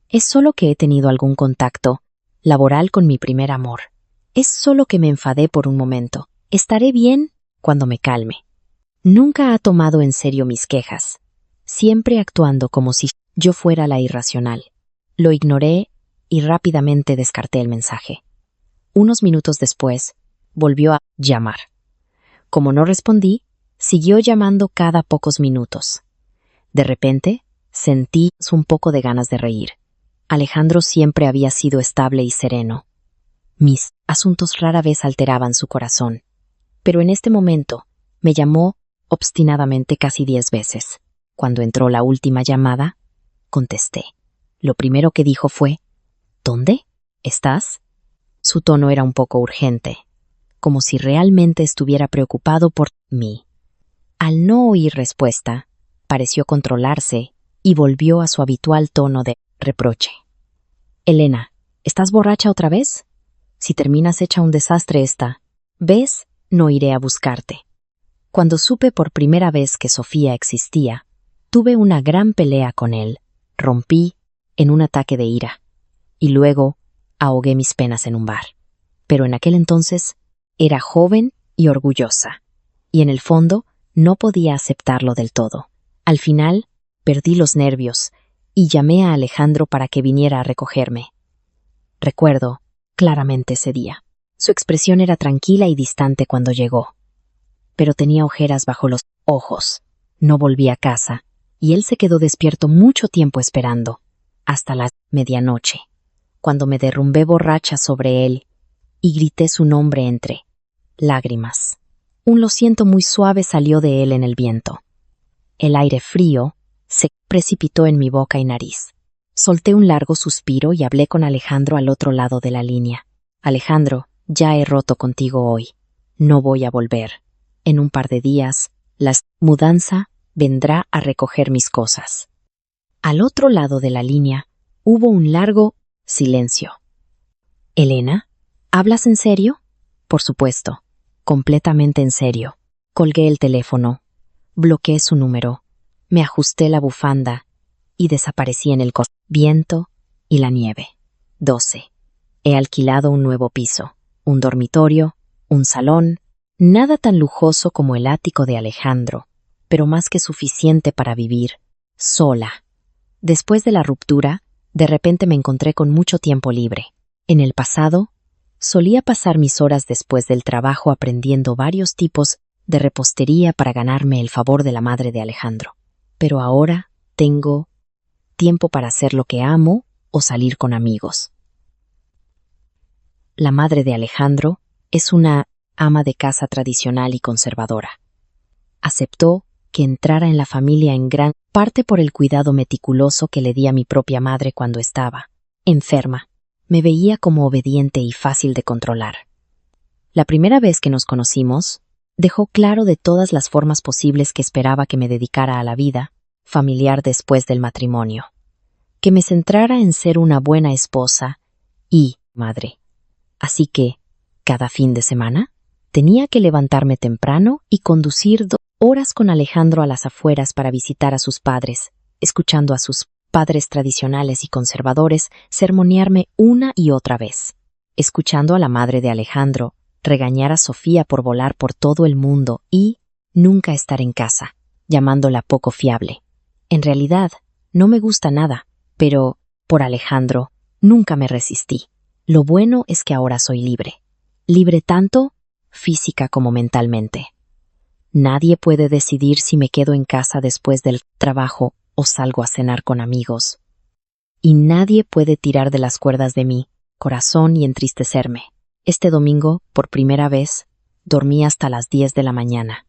Es solo que he tenido algún contacto laboral con mi primer amor. Es solo que me enfadé por un momento. Estaré bien cuando me calme. Nunca ha tomado en serio mis quejas, siempre actuando como si yo fuera la irracional. Lo ignoré y rápidamente descarté el mensaje. Unos minutos después, volvió a llamar. Como no respondí, siguió llamando cada pocos minutos. De repente, sentí un poco de ganas de reír. Alejandro siempre había sido estable y sereno. Mis asuntos rara vez alteraban su corazón. Pero en este momento, me llamó obstinadamente casi 10 veces. Cuando entró la última llamada, contesté. Lo primero que dijo fue: ¿Dónde estás? Su tono era un poco urgente, como si realmente estuviera preocupado por mí. Al no oír respuesta, pareció controlarse y volvió a su habitual tono de reproche. Elena, ¿estás borracha otra vez? Si terminas hecha un desastre esta vez, no iré a buscarte. Cuando supe por primera vez que Sofía existía, tuve una gran pelea con él, rompí en un ataque de ira, y luego ahogué mis penas en un bar. Pero en aquel entonces era joven y orgullosa, y en el fondo no podía aceptarlo del todo. Al final, perdí los nervios y llamé a Alejandro para que viniera a recogerme. Recuerdo claramente ese día. Su expresión era tranquila y distante cuando llegó, pero tenía ojeras bajo los ojos. No volví a casa, y él se quedó despierto mucho tiempo esperando, hasta la medianoche, cuando me derrumbé borracha sobre él y grité su nombre entre lágrimas. Un lo siento muy suave salió de él en el viento. El aire frío se precipitó en mi boca y nariz. Solté un largo suspiro y hablé con Alejandro al otro lado de la línea. Alejandro, ya he roto contigo hoy. No voy a volver. En un par de días, la mudanza vendrá a recoger mis cosas. Al otro lado de la línea, hubo un largo Silencio. Elena, ¿hablas en serio? Por supuesto, completamente en serio. Colgué el teléfono, bloqueé su número, me ajusté la bufanda y desaparecí en el viento y la nieve. 12. He alquilado un nuevo piso, un dormitorio, un salón, nada tan lujoso como el ático de Alejandro, pero más que suficiente para vivir, sola. Después de la ruptura, de repente me encontré con mucho tiempo libre. En el pasado, solía pasar mis horas después del trabajo aprendiendo varios tipos de repostería para ganarme el favor de la madre de Alejandro. Pero ahora tengo tiempo para hacer lo que amo o salir con amigos. La madre de Alejandro es una ama de casa tradicional y conservadora. Aceptó que entrara en la familia en gran parte por el cuidado meticuloso que le di a mi propia madre cuando estaba enferma. Me veía como obediente y fácil de controlar. La primera vez que nos conocimos, dejó claro de todas las formas posibles que esperaba que me dedicara a la vida familiar después del matrimonio, que me centrara en ser una buena esposa y madre. Así que, cada fin de semana, tenía que levantarme temprano y conducir 2 horas con Alejandro a las afueras para visitar a sus padres, escuchando a sus padres tradicionales y conservadores sermonearme una y otra vez, escuchando a la madre de Alejandro regañar a Sofía por volar por todo el mundo y nunca estar en casa, llamándola poco fiable. En realidad, no me gusta nada, pero, por Alejandro, nunca me resistí. Lo bueno es que ahora soy libre. Libre tanto física como mentalmente. Nadie puede decidir si me quedo en casa después del trabajo o salgo a cenar con amigos. Y nadie puede tirar de las cuerdas de mi corazón y entristecerme. Este domingo, por primera vez, dormí hasta las 10 de la mañana.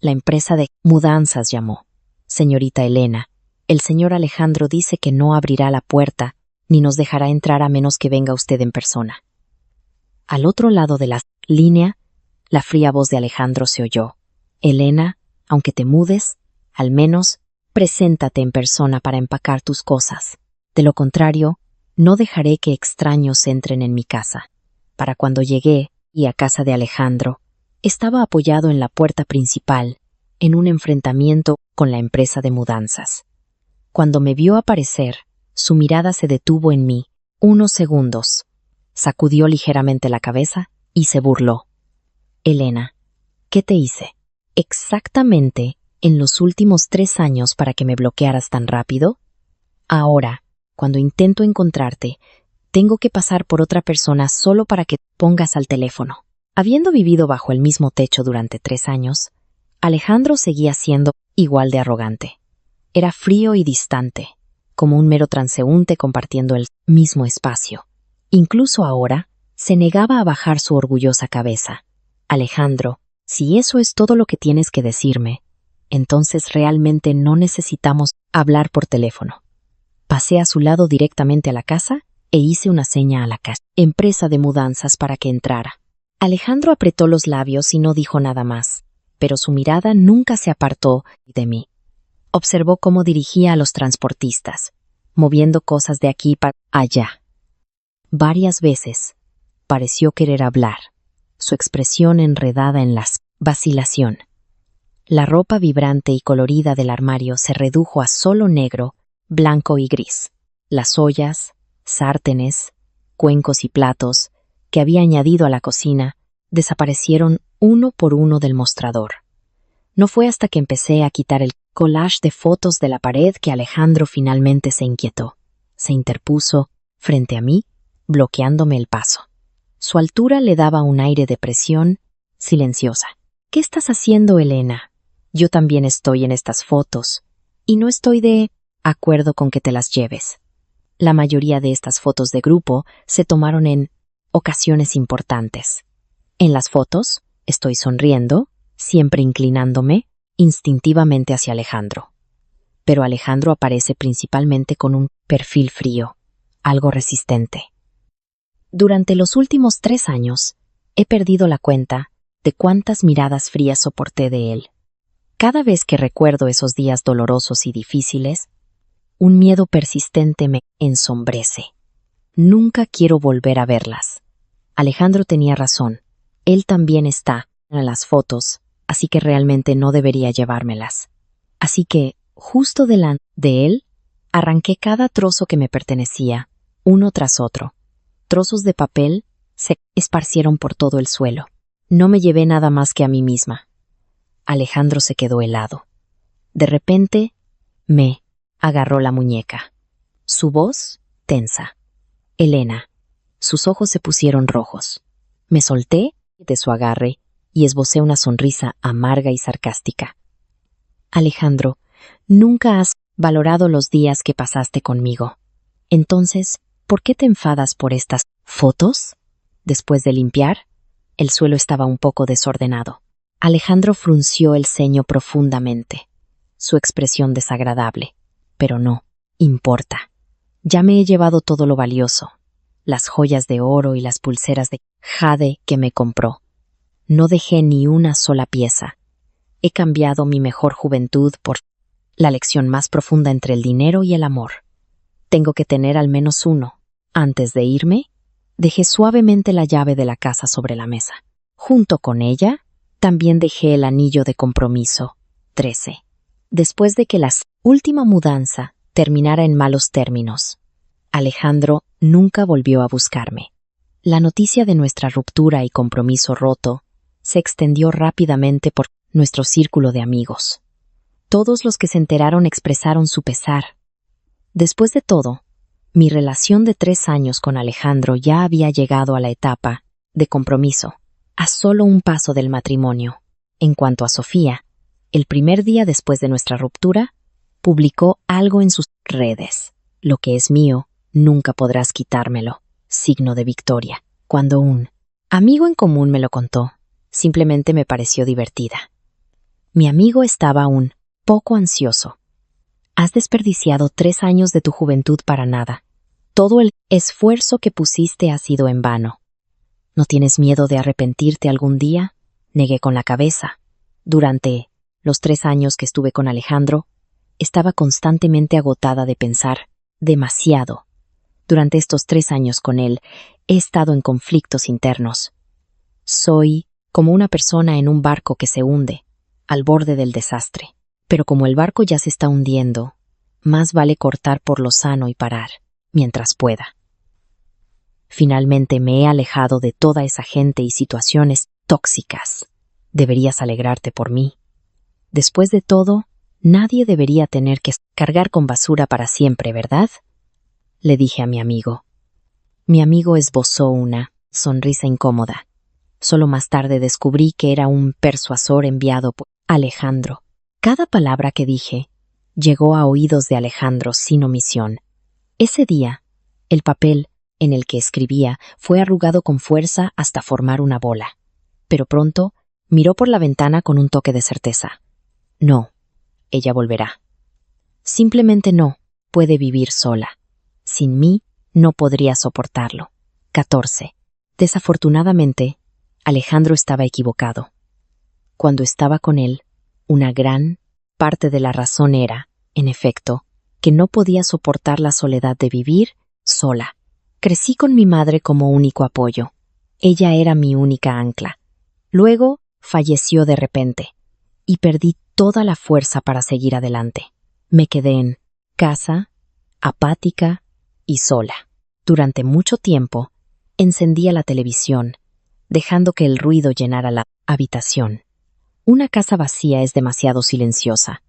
La empresa de mudanzas llamó. Señorita Elena, el señor Alejandro dice que no abrirá la puerta ni nos dejará entrar a menos que venga usted en persona. Al otro lado de la línea, la fría voz de Alejandro se oyó. Elena, aunque te mudes, al menos preséntate en persona para empacar tus cosas. De lo contrario, no dejaré que extraños entren en mi casa. Para cuando llegué, y a casa de Alejandro, estaba apoyado en la puerta principal, en un enfrentamiento con la empresa de mudanzas. Cuando me vio aparecer, su mirada se detuvo en mí, unos segundos. Sacudió ligeramente la cabeza y se burló. Elena, ¿qué te hice? ¿Exactamente en los últimos 3 años para que me bloquearas tan rápido? Ahora, cuando intento encontrarte, tengo que pasar por otra persona solo para que pongas al teléfono. Habiendo vivido bajo el mismo techo durante 3 años, Alejandro seguía siendo igual de arrogante. Era frío y distante, como un mero transeúnte compartiendo el mismo espacio. Incluso ahora, se negaba a bajar su orgullosa cabeza. Alejandro, si eso es todo lo que tienes que decirme, entonces realmente no necesitamos hablar por teléfono. Pasé a su lado directamente a la casa e hice una seña a la empresa de mudanzas para que entrara. Alejandro apretó los labios y no dijo nada más, pero su mirada nunca se apartó de mí. Observó cómo dirigía a los transportistas, moviendo cosas de aquí para allá. Varias veces pareció querer hablar, su expresión enredada en la vacilación. La ropa vibrante y colorida del armario se redujo a solo negro, blanco y gris. Las ollas, sartenes, cuencos y platos que había añadido a la cocina desaparecieron uno por uno del mostrador. No fue hasta que empecé a quitar el collage de fotos de la pared que Alejandro finalmente se inquietó. Se interpuso frente a mí, bloqueándome el paso. Su altura le daba un aire de presión silenciosa. ¿Qué estás haciendo, Elena? Yo también estoy en estas fotos, y no estoy de acuerdo con que te las lleves. La mayoría de estas fotos de grupo se tomaron en ocasiones importantes. En las fotos, estoy sonriendo, siempre inclinándome instintivamente hacia Alejandro. Pero Alejandro aparece principalmente con un perfil frío, algo resistente. Durante los últimos 3 años, he perdido la cuenta de cuántas miradas frías soporté de él. Cada vez que recuerdo esos días dolorosos y difíciles, un miedo persistente me ensombrece. Nunca quiero volver a verlas. Alejandro tenía razón. Él también está en las fotos, así que realmente no debería llevármelas. Así que, justo delante de él, arranqué cada trozo que me pertenecía, uno tras otro. Trozos de papel se esparcieron por todo el suelo. No me llevé nada más que a mí misma. Alejandro se quedó helado. De repente, me agarró la muñeca. Su voz, tensa. Elena. Sus ojos se pusieron rojos. Me solté de su agarre y esbocé una sonrisa amarga y sarcástica. Alejandro, nunca has valorado los días que pasaste conmigo. Entonces, ¿por qué te enfadas por estas fotos? Después de limpiar, el suelo estaba un poco desordenado. Alejandro frunció el ceño profundamente. Su expresión desagradable. Pero no, importa. Ya me he llevado todo lo valioso. Las joyas de oro y las pulseras de jade que me compró. No dejé ni una sola pieza. He cambiado mi mejor juventud por la lección más profunda entre el dinero y el amor. Tengo que tener al menos uno. Antes de irme, dejé suavemente la llave de la casa sobre la mesa. Junto con ella, también dejé el anillo de compromiso, 13. Después de que la última mudanza terminara en malos términos, Alejandro nunca volvió a buscarme. La noticia de nuestra ruptura y compromiso roto se extendió rápidamente por nuestro círculo de amigos. Todos los que se enteraron expresaron su pesar. Después de todo, mi relación de 3 años con Alejandro ya había llegado a la etapa de compromiso, a solo un paso del matrimonio. En cuanto a Sofía, el primer día después de nuestra ruptura, publicó algo en sus redes. Lo que es mío, nunca podrás quitármelo. Signo de victoria. Cuando un amigo en común me lo contó, simplemente me pareció divertida. Mi amigo estaba un poco ansioso. Has desperdiciado 3 años de tu juventud para nada. Todo el esfuerzo que pusiste ha sido en vano. ¿No tienes miedo de arrepentirte algún día? Negué con la cabeza. Durante los 3 años que estuve con Alejandro, estaba constantemente agotada de pensar demasiado. Durante estos 3 años con él, he estado en conflictos internos. Soy como una persona en un barco que se hunde, al borde del desastre. Pero como el barco ya se está hundiendo, más vale cortar por lo sano y parar, mientras pueda. Finalmente me he alejado de toda esa gente y situaciones tóxicas. Deberías alegrarte por mí. Después de todo, nadie debería tener que cargar con basura para siempre, ¿verdad? Le dije a mi amigo. Mi amigo esbozó una sonrisa incómoda. Solo más tarde descubrí que era un persuasor enviado por Alejandro. Cada palabra que dije llegó a oídos de Alejandro sin omisión. Ese día, el papel en el que escribía fue arrugado con fuerza hasta formar una bola. Pero pronto miró por la ventana con un toque de certeza. No, ella volverá. Simplemente no puede vivir sola. Sin mí no podría soportarlo. 14. Desafortunadamente, Alejandro estaba equivocado. Cuando estaba con él, una gran parte de la razón era, en efecto, que no podía soportar la soledad de vivir sola. Crecí con mi madre como único apoyo. Ella era mi única ancla. Luego falleció de repente, y perdí toda la fuerza para seguir adelante. Me quedé en casa, apática y sola. Durante mucho tiempo, encendía la televisión, dejando que el ruido llenara la habitación. Una casa vacía es demasiado silenciosa.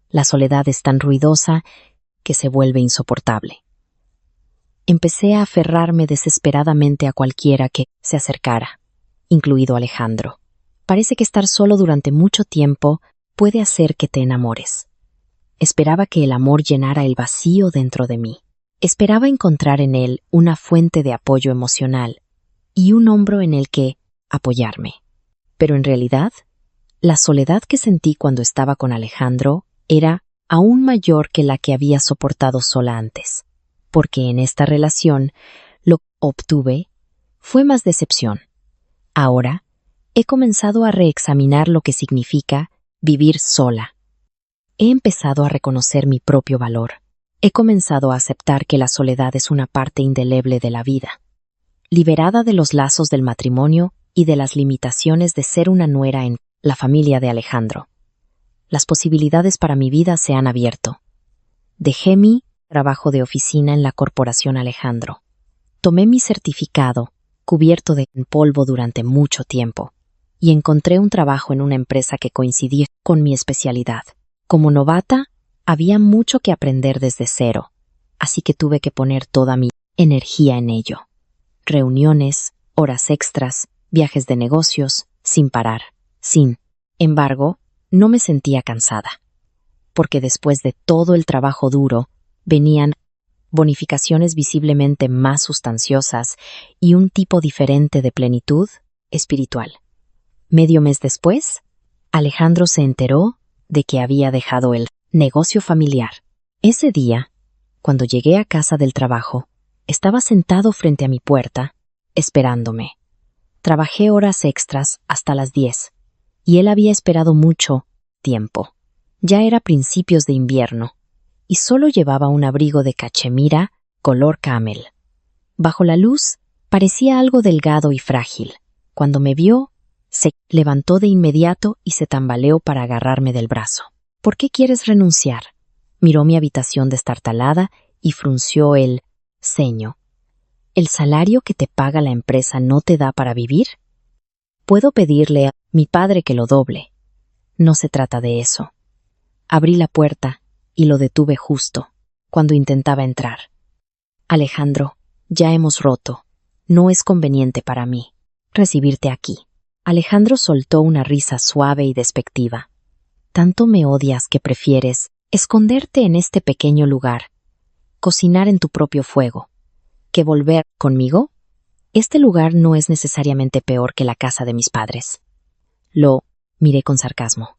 La soledad es tan ruidosa que se vuelve insoportable. Empecé a aferrarme desesperadamente a cualquiera que se acercara, incluido Alejandro. Parece que estar solo durante mucho tiempo puede hacer que te enamores. Esperaba que el amor llenara el vacío dentro de mí. Esperaba encontrar en él una fuente de apoyo emocional y un hombro en el que apoyarme. Pero en realidad, la soledad que sentí cuando estaba con Alejandro era aún mayor que la que había soportado sola antes, porque en esta relación lo que obtuve fue más decepción. Ahora he comenzado a reexaminar lo que significa vivir sola. He empezado a reconocer mi propio valor. He comenzado a aceptar que la soledad es una parte indeleble de la vida. Liberada de los lazos del matrimonio y de las limitaciones de ser una nuera en la familia de Alejandro, las posibilidades para mi vida se han abierto. Dejé mi trabajo de oficina en la Corporación Alejandro. Tomé mi certificado, cubierto de polvo durante mucho tiempo, y encontré un trabajo en una empresa que coincidía con mi especialidad. Como novata, había mucho que aprender desde cero, así que tuve que poner toda mi energía en ello. Reuniones, horas extras, viajes de negocios, sin parar. Sin embargo, no me sentía cansada, porque después de todo el trabajo duro, venían bonificaciones visiblemente más sustanciosas y un tipo diferente de plenitud espiritual. Medio mes después, Alejandro se enteró de que había dejado el negocio familiar. Ese día, cuando llegué a casa del trabajo, estaba sentado frente a mi puerta, esperándome. Trabajé horas extras hasta las 10, y él había esperado mucho tiempo. Ya era principios de invierno, y solo llevaba un abrigo de cachemira color camel. Bajo la luz, parecía algo delgado y frágil. Cuando me vio, se levantó de inmediato y se tambaleó para agarrarme del brazo. ¿Por qué quieres renunciar? Miró mi habitación destartalada y frunció el ceño. ¿El salario que te paga la empresa no te da para vivir? Puedo pedirle a mi padre que lo doble. No se trata de eso. Abrí la puerta y lo detuve justo cuando intentaba entrar. Alejandro, ya hemos roto. No es conveniente para mí recibirte aquí. Alejandro soltó una risa suave y despectiva. ¿Tanto me odias que prefieres esconderte en este pequeño lugar, cocinar en tu propio fuego, que volver conmigo? Este lugar no es necesariamente peor que la casa de mis padres. Lo miré con sarcasmo.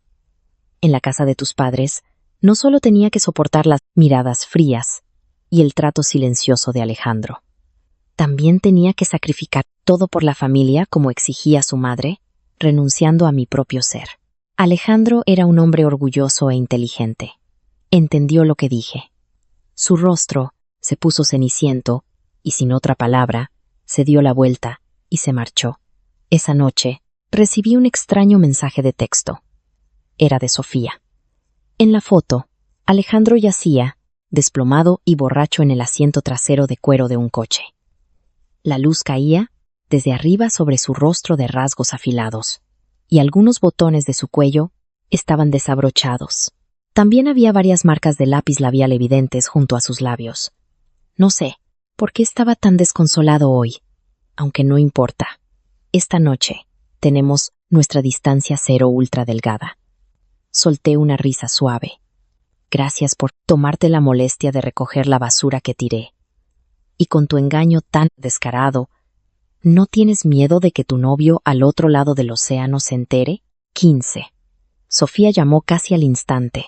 En la casa de tus padres, no solo tenía que soportar las miradas frías y el trato silencioso de Alejandro. También tenía que sacrificar todo por la familia como exigía su madre, renunciando a mi propio ser. Alejandro era un hombre orgulloso e inteligente. Entendió lo que dije. Su rostro se puso ceniciento y, sin otra palabra, se dio la vuelta y se marchó. Esa noche recibí un extraño mensaje de texto. Era de Sofía. En la foto, Alejandro yacía, desplomado y borracho en el asiento trasero de cuero de un coche. La luz caía desde arriba sobre su rostro de rasgos afilados, y algunos botones de su cuello estaban desabrochados. También había varias marcas de lápiz labial evidentes junto a sus labios. No sé por qué estaba tan desconsolado hoy, aunque no importa. Esta noche tenemos nuestra distancia cero ultra delgada. Solté una risa suave. Gracias por tomarte la molestia de recoger la basura que tiré. Y con tu engaño tan descarado, ¿no tienes miedo de que tu novio al otro lado del océano se entere? 15. Sofía llamó casi al instante,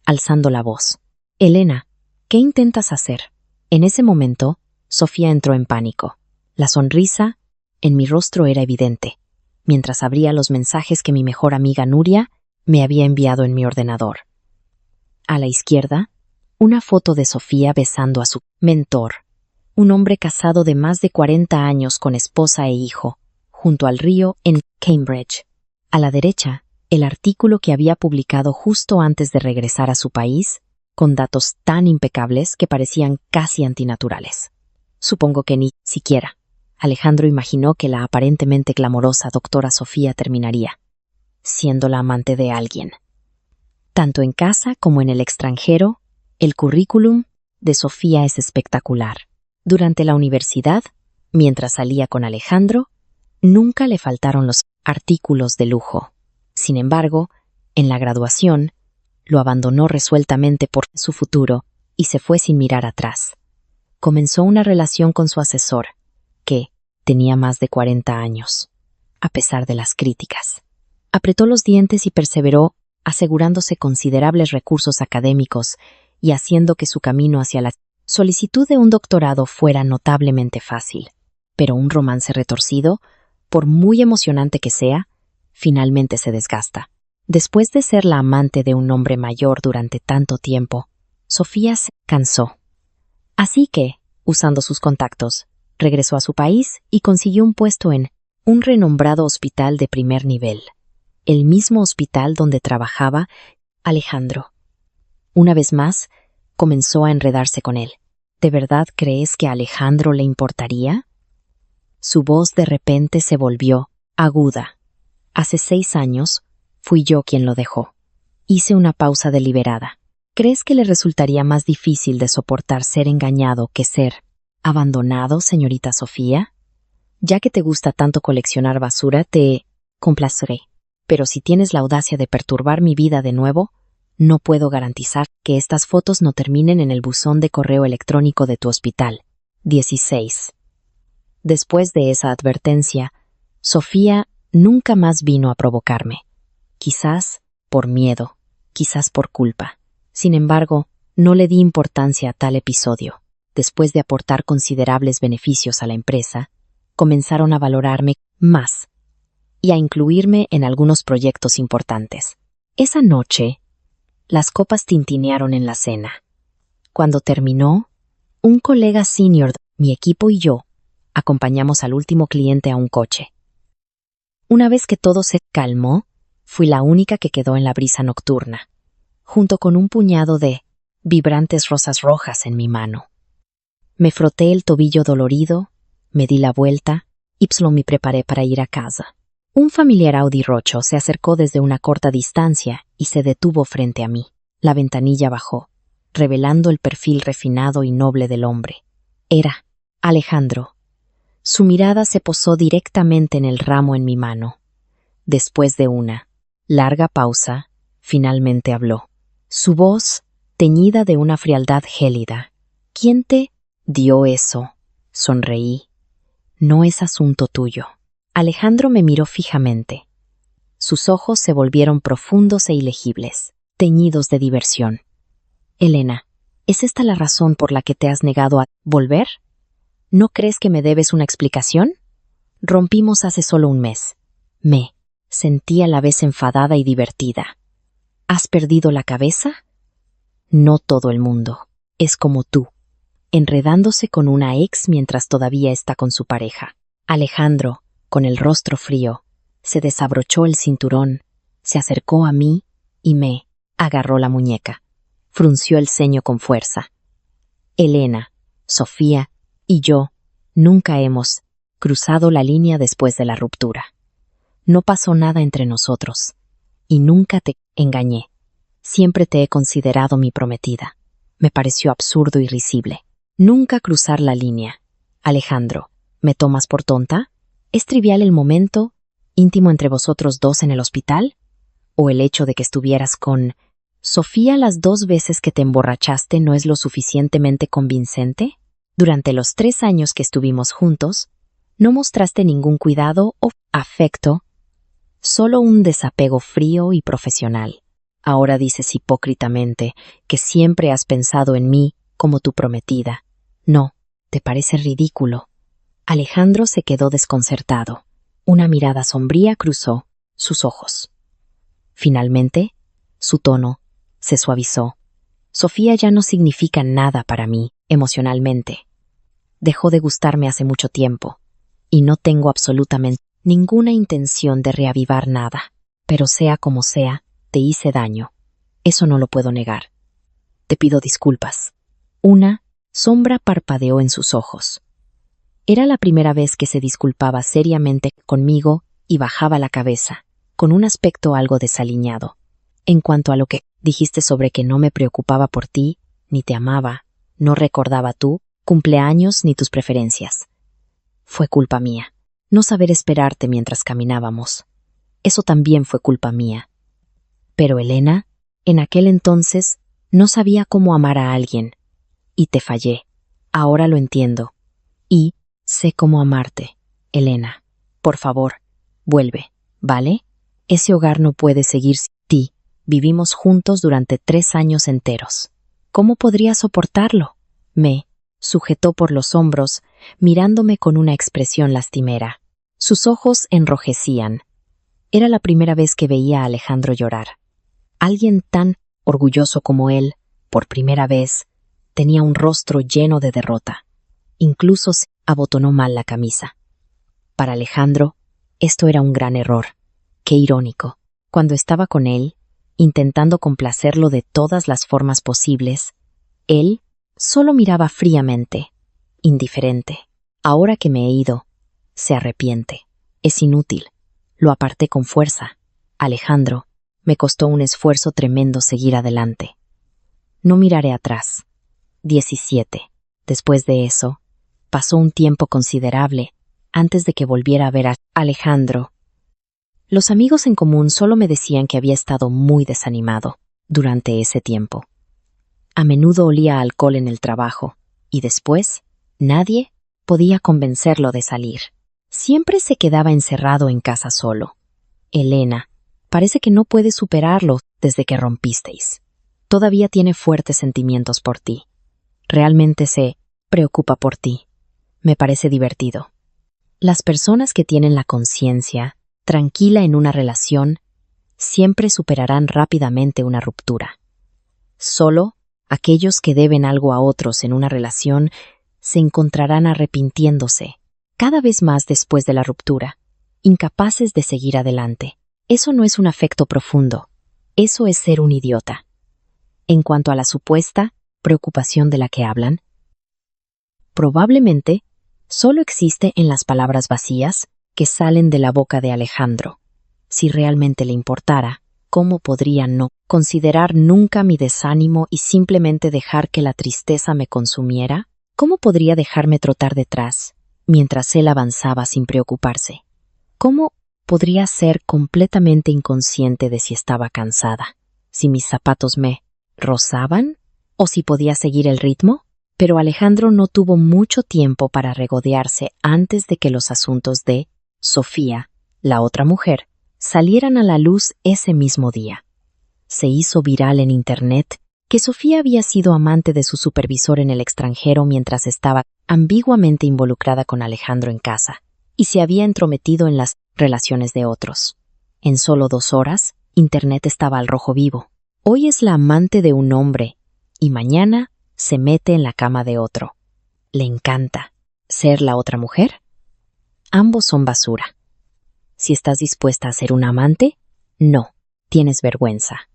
alzando la voz. Elena, ¿qué intentas hacer? En ese momento, Sofía entró en pánico. La sonrisa en mi rostro era evidente, mientras abría los mensajes que mi mejor amiga Nuria me había enviado en mi ordenador. A la izquierda, una foto de Sofía besando a su mentor, un hombre casado de más de 40 años con esposa e hijo, junto al río en Cambridge. A la derecha, el artículo que había publicado justo antes de regresar a su país, con datos tan impecables que parecían casi antinaturales. Supongo que ni siquiera Alejandro imaginó que la aparentemente glamorosa doctora Sofía terminaría siendo la amante de alguien. Tanto en casa como en el extranjero, el currículum de Sofía es espectacular. Durante la universidad, mientras salía con Alejandro, nunca le faltaron los artículos de lujo. Sin embargo, en la graduación, lo abandonó resueltamente por su futuro y se fue sin mirar atrás. Comenzó una relación con su asesor, que tenía más de 40 años, a pesar de las críticas. Apretó los dientes y perseveró, asegurándose considerables recursos académicos y haciendo que su camino hacia la solicitud de un doctorado fuera notablemente fácil. Pero un romance retorcido, por muy emocionante que sea, finalmente se desgasta. Después de ser la amante de un hombre mayor durante tanto tiempo, Sofía se cansó Así que, usando sus contactos, regresó a su país y consiguió un puesto en un renombrado hospital de primer nivel, el mismo hospital donde trabajaba Alejandro. Una vez más, comenzó a enredarse con él. ¿De verdad crees que a Alejandro le importaría? Su voz de repente se volvió aguda. Hace 6 años, fui yo quien lo dejó. Hice una pausa deliberada. ¿Crees que le resultaría más difícil de soportar ser engañado que ser abandonado, señorita Sofía? Ya que te gusta tanto coleccionar basura, te complaceré. Pero si tienes la audacia de perturbar mi vida de nuevo, no puedo garantizar que estas fotos no terminen en el buzón de correo electrónico de tu hospital. 16. Después de esa advertencia, Sofía nunca más vino a provocarme. Quizás por miedo, quizás por culpa. Sin embargo, no le di importancia a tal episodio. Después de aportar considerables beneficios a la empresa, comenzaron a valorarme más y a incluirme en algunos proyectos importantes. Esa noche, las copas tintinearon en la cena. Cuando terminó, un colega senior de mi equipo y yo acompañamos al último cliente a un coche. Una vez que todo se calmó, fui la única que quedó en la brisa nocturna, junto con un puñado de vibrantes rosas rojas en mi mano. Me froté el tobillo dolorido, me di la vuelta y me preparé para ir a casa. Un familiar Audi rocho se acercó desde una corta distancia y se detuvo frente a mí. La ventanilla bajó, revelando el perfil refinado y noble del hombre. Era Alejandro. Su mirada se posó directamente en el ramo en mi mano. Después de una larga pausa, finalmente habló. Su voz, teñida de una frialdad gélida. ¿Quién te dio eso? Sonreí. No es asunto tuyo. Alejandro me miró fijamente. Sus ojos se volvieron profundos e ilegibles, teñidos de diversión. Elena, ¿es esta la razón por la que te has negado a volver? ¿No crees que me debes una explicación? Rompimos hace solo un mes. Me sentí a la vez enfadada y divertida. ¿Has perdido la cabeza? No todo el mundo es como tú, enredándose con una ex mientras todavía está con su pareja. Alejandro, con el rostro frío, se desabrochó el cinturón, se acercó a mí y me agarró la muñeca. Frunció el ceño con fuerza. Elena, Sofía y yo nunca hemos cruzado la línea después de la ruptura. No pasó nada entre nosotros, y nunca te engañé. Siempre te he considerado mi prometida. Me pareció absurdo y risible. Nunca cruzar la línea. Alejandro, ¿me tomas por tonta? ¿Es trivial el momento íntimo entre vosotros dos en el hospital? ¿O el hecho de que estuvieras con Sofía las 2 veces que te emborrachaste no es lo suficientemente convincente? Durante los 3 años que estuvimos juntos, no mostraste ningún cuidado o afecto, solo un desapego frío y profesional. Ahora dices hipócritamente que siempre has pensado en mí como tu prometida. No, te parece ridículo. Alejandro se quedó desconcertado. Una mirada sombría cruzó sus ojos. Finalmente, su tono se suavizó. Sofía ya no significa nada para mí, emocionalmente. Dejó de gustarme hace mucho tiempo, y no tengo absolutamente ninguna intención de reavivar nada. Pero sea como sea, te hice daño. Eso no lo puedo negar. Te pido disculpas. Una sombra parpadeó en sus ojos. Era la primera vez que se disculpaba seriamente conmigo y bajaba la cabeza, con un aspecto algo desaliñado. En cuanto a lo que dijiste sobre que no me preocupaba por ti, ni te amaba, no recordaba tu cumpleaños ni tus preferencias. Fue culpa mía. No saber esperarte mientras caminábamos. Eso también fue culpa mía. Pero Elena, en aquel entonces, no sabía cómo amar a alguien. Y te fallé. Ahora lo entiendo. Y sé cómo amarte, Elena. Por favor, vuelve, ¿vale? Ese hogar no puede seguir sin ti. Vivimos juntos durante 3 años enteros. ¿Cómo podría soportarlo? Me sujetó por los hombros, mirándome con una expresión lastimera. Sus ojos enrojecían. Era la primera vez que veía a Alejandro llorar. Alguien tan orgulloso como él, por primera vez, Tenía un rostro lleno de derrota. Incluso se abotonó mal la camisa. Para Alejandro, esto era un gran error. Qué irónico. Cuando estaba con él, intentando complacerlo de todas las formas posibles, él solo miraba fríamente, indiferente. Ahora que me he ido, se arrepiente. Es inútil. Lo aparté con fuerza. Alejandro, me costó un esfuerzo tremendo seguir adelante. No miraré atrás. 17. Después de eso, pasó un tiempo considerable antes de que volviera a ver a Alejandro. Los amigos en común solo me decían que había estado muy desanimado durante ese tiempo. A menudo olía a alcohol en el trabajo, y después, nadie podía convencerlo de salir. Siempre se quedaba encerrado en casa solo. Elena, parece que no puede superarlo desde que rompisteis. Todavía tiene fuertes sentimientos por ti. Realmente se preocupa por ti. Me parece divertido. Las personas que tienen la conciencia tranquila en una relación siempre superarán rápidamente una ruptura. Solo aquellos que deben algo a otros en una relación se encontrarán arrepintiéndose cada vez más después de la ruptura, incapaces de seguir adelante. Eso no es un afecto profundo, eso es ser un idiota. En cuanto a la supuesta preocupación de la que hablan, probablemente solo existe en las palabras vacías que salen de la boca de Alejandro. Si realmente le importara, ¿cómo podría no considerar nunca mi desánimo y simplemente dejar que la tristeza me consumiera? ¿Cómo podría dejarme trotar detrás mientras él avanzaba sin preocuparse? ¿Cómo podría ser completamente inconsciente de si estaba cansada, si mis zapatos me rozaban o si podía seguir el ritmo? Pero Alejandro no tuvo mucho tiempo para regodearse antes de que los asuntos de Sofía, la otra mujer, salieran a la luz ese mismo día. Se hizo viral en Internet que Sofía había sido amante de su supervisor en el extranjero mientras estaba ambiguamente involucrada con Alejandro en casa, y se había entrometido en las relaciones de otros. En solo 2 horas, Internet estaba al rojo vivo. Hoy es la amante de un hombre, y mañana se mete en la cama de otro. ¿Le encanta ser la otra mujer? Ambos son basura. Si estás dispuesta a ser una amante, no, tienes vergüenza.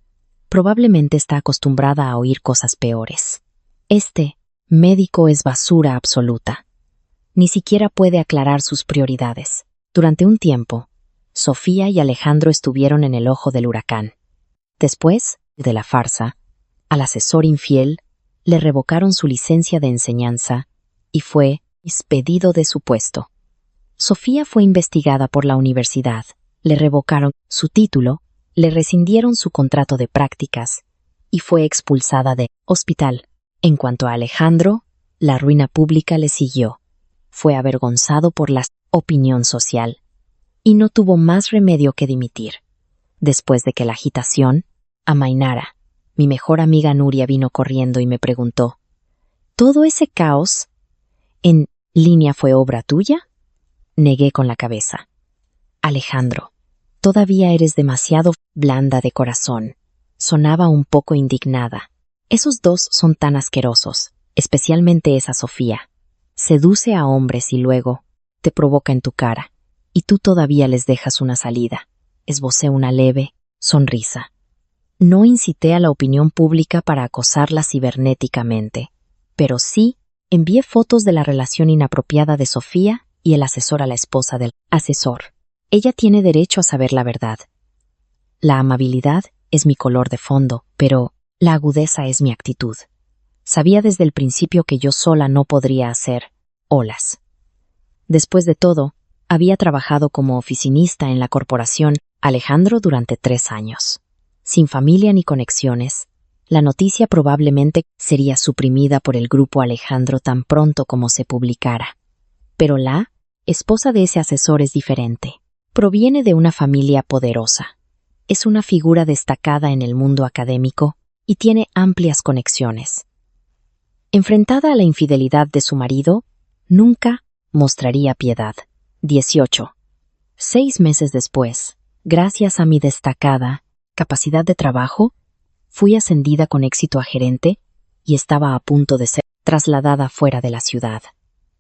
Probablemente está acostumbrada a oír cosas peores. Este médico es basura absoluta. Ni siquiera puede aclarar sus prioridades. Durante un tiempo, Sofía y Alejandro estuvieron en el ojo del huracán. Después de la farsa, al asesor infiel le revocaron su licencia de enseñanza y fue despedido de su puesto. Sofía fue investigada por la universidad, le revocaron su título, le rescindieron su contrato de prácticas y fue expulsada de hospital. En cuanto a Alejandro, la ruina pública le siguió. Fue avergonzado por la opinión social y no tuvo más remedio que dimitir. Después de que la agitación amainara, mi mejor amiga Nuria vino corriendo y me preguntó, ¿todo ese caos en línea fue obra tuya? Negué con la cabeza. Alejandro, todavía eres demasiado blanda de corazón. Sonaba un poco indignada. Esos dos son tan asquerosos, especialmente esa Sofía. Seduce a hombres y luego te provoca en tu cara, y tú todavía les dejas una salida. Esbocé una leve sonrisa. No incité a la opinión pública para acosarla cibernéticamente, pero sí envié fotos de la relación inapropiada de Sofía y el asesor a la esposa del asesor. Ella tiene derecho a saber la verdad. La amabilidad es mi color de fondo, pero la agudeza es mi actitud. Sabía desde el principio que yo sola no podría hacer olas. Después de todo, había trabajado como oficinista en la corporación Alejandro durante 3 años. Sin familia ni conexiones, la noticia probablemente sería suprimida por el grupo Alejandro tan pronto como se publicara. Pero la esposa de ese asesor es diferente. Proviene de una familia poderosa. Es una figura destacada en el mundo académico y tiene amplias conexiones. Enfrentada a la infidelidad de su marido, nunca mostraría piedad. 18. 6 meses después, gracias a mi destacada capacidad de trabajo, fui ascendida con éxito a gerente y estaba a punto de ser trasladada fuera de la ciudad.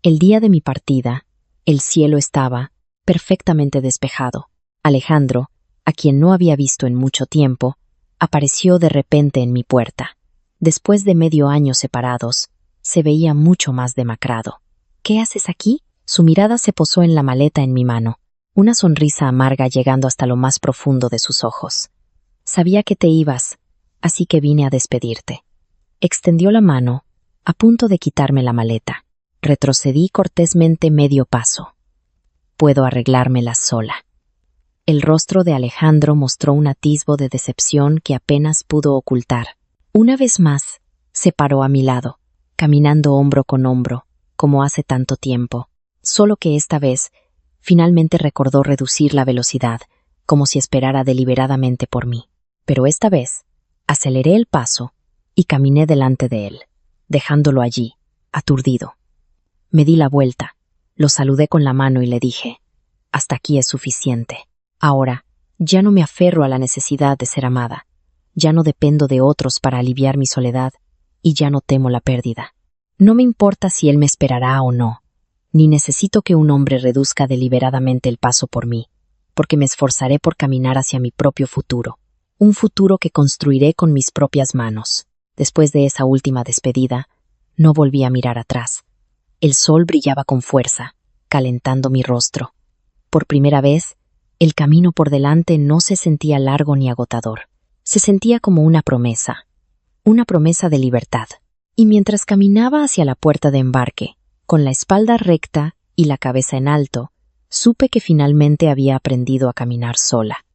El día de mi partida, el cielo estaba perfectamente despejado. Alejandro, a quien no había visto en mucho tiempo, apareció de repente en mi puerta. Después de medio año separados, se veía mucho más demacrado. ¿Qué haces aquí? Su mirada se posó en la maleta en mi mano, una sonrisa amarga llegando hasta lo más profundo de sus ojos. Sabía que te ibas, así que vine a despedirte. Extendió la mano, a punto de quitarme la maleta. Retrocedí cortésmente medio paso. Puedo arreglármela sola. El rostro de Alejandro mostró un atisbo de decepción que apenas pudo ocultar. Una vez más, se paró a mi lado, caminando hombro con hombro, como hace tanto tiempo. Solo que esta vez, finalmente recordó reducir la velocidad, como si esperara deliberadamente por mí. Pero esta vez, aceleré el paso y caminé delante de él, dejándolo allí, aturdido. Me di la vuelta, lo saludé con la mano y le dije, hasta aquí es suficiente. Ahora, ya no me aferro a la necesidad de ser amada, ya no dependo de otros para aliviar mi soledad y ya no temo la pérdida. No me importa si él me esperará o no, ni necesito que un hombre reduzca deliberadamente el paso por mí, porque me esforzaré por caminar hacia mi propio futuro, un futuro que construiré con mis propias manos. Después de esa última despedida, no volví a mirar atrás. El sol brillaba con fuerza, calentando mi rostro. Por primera vez, el camino por delante no se sentía largo ni agotador. Se sentía como una promesa de libertad. Y mientras caminaba hacia la puerta de embarque, con la espalda recta y la cabeza en alto, supe que finalmente había aprendido a caminar sola.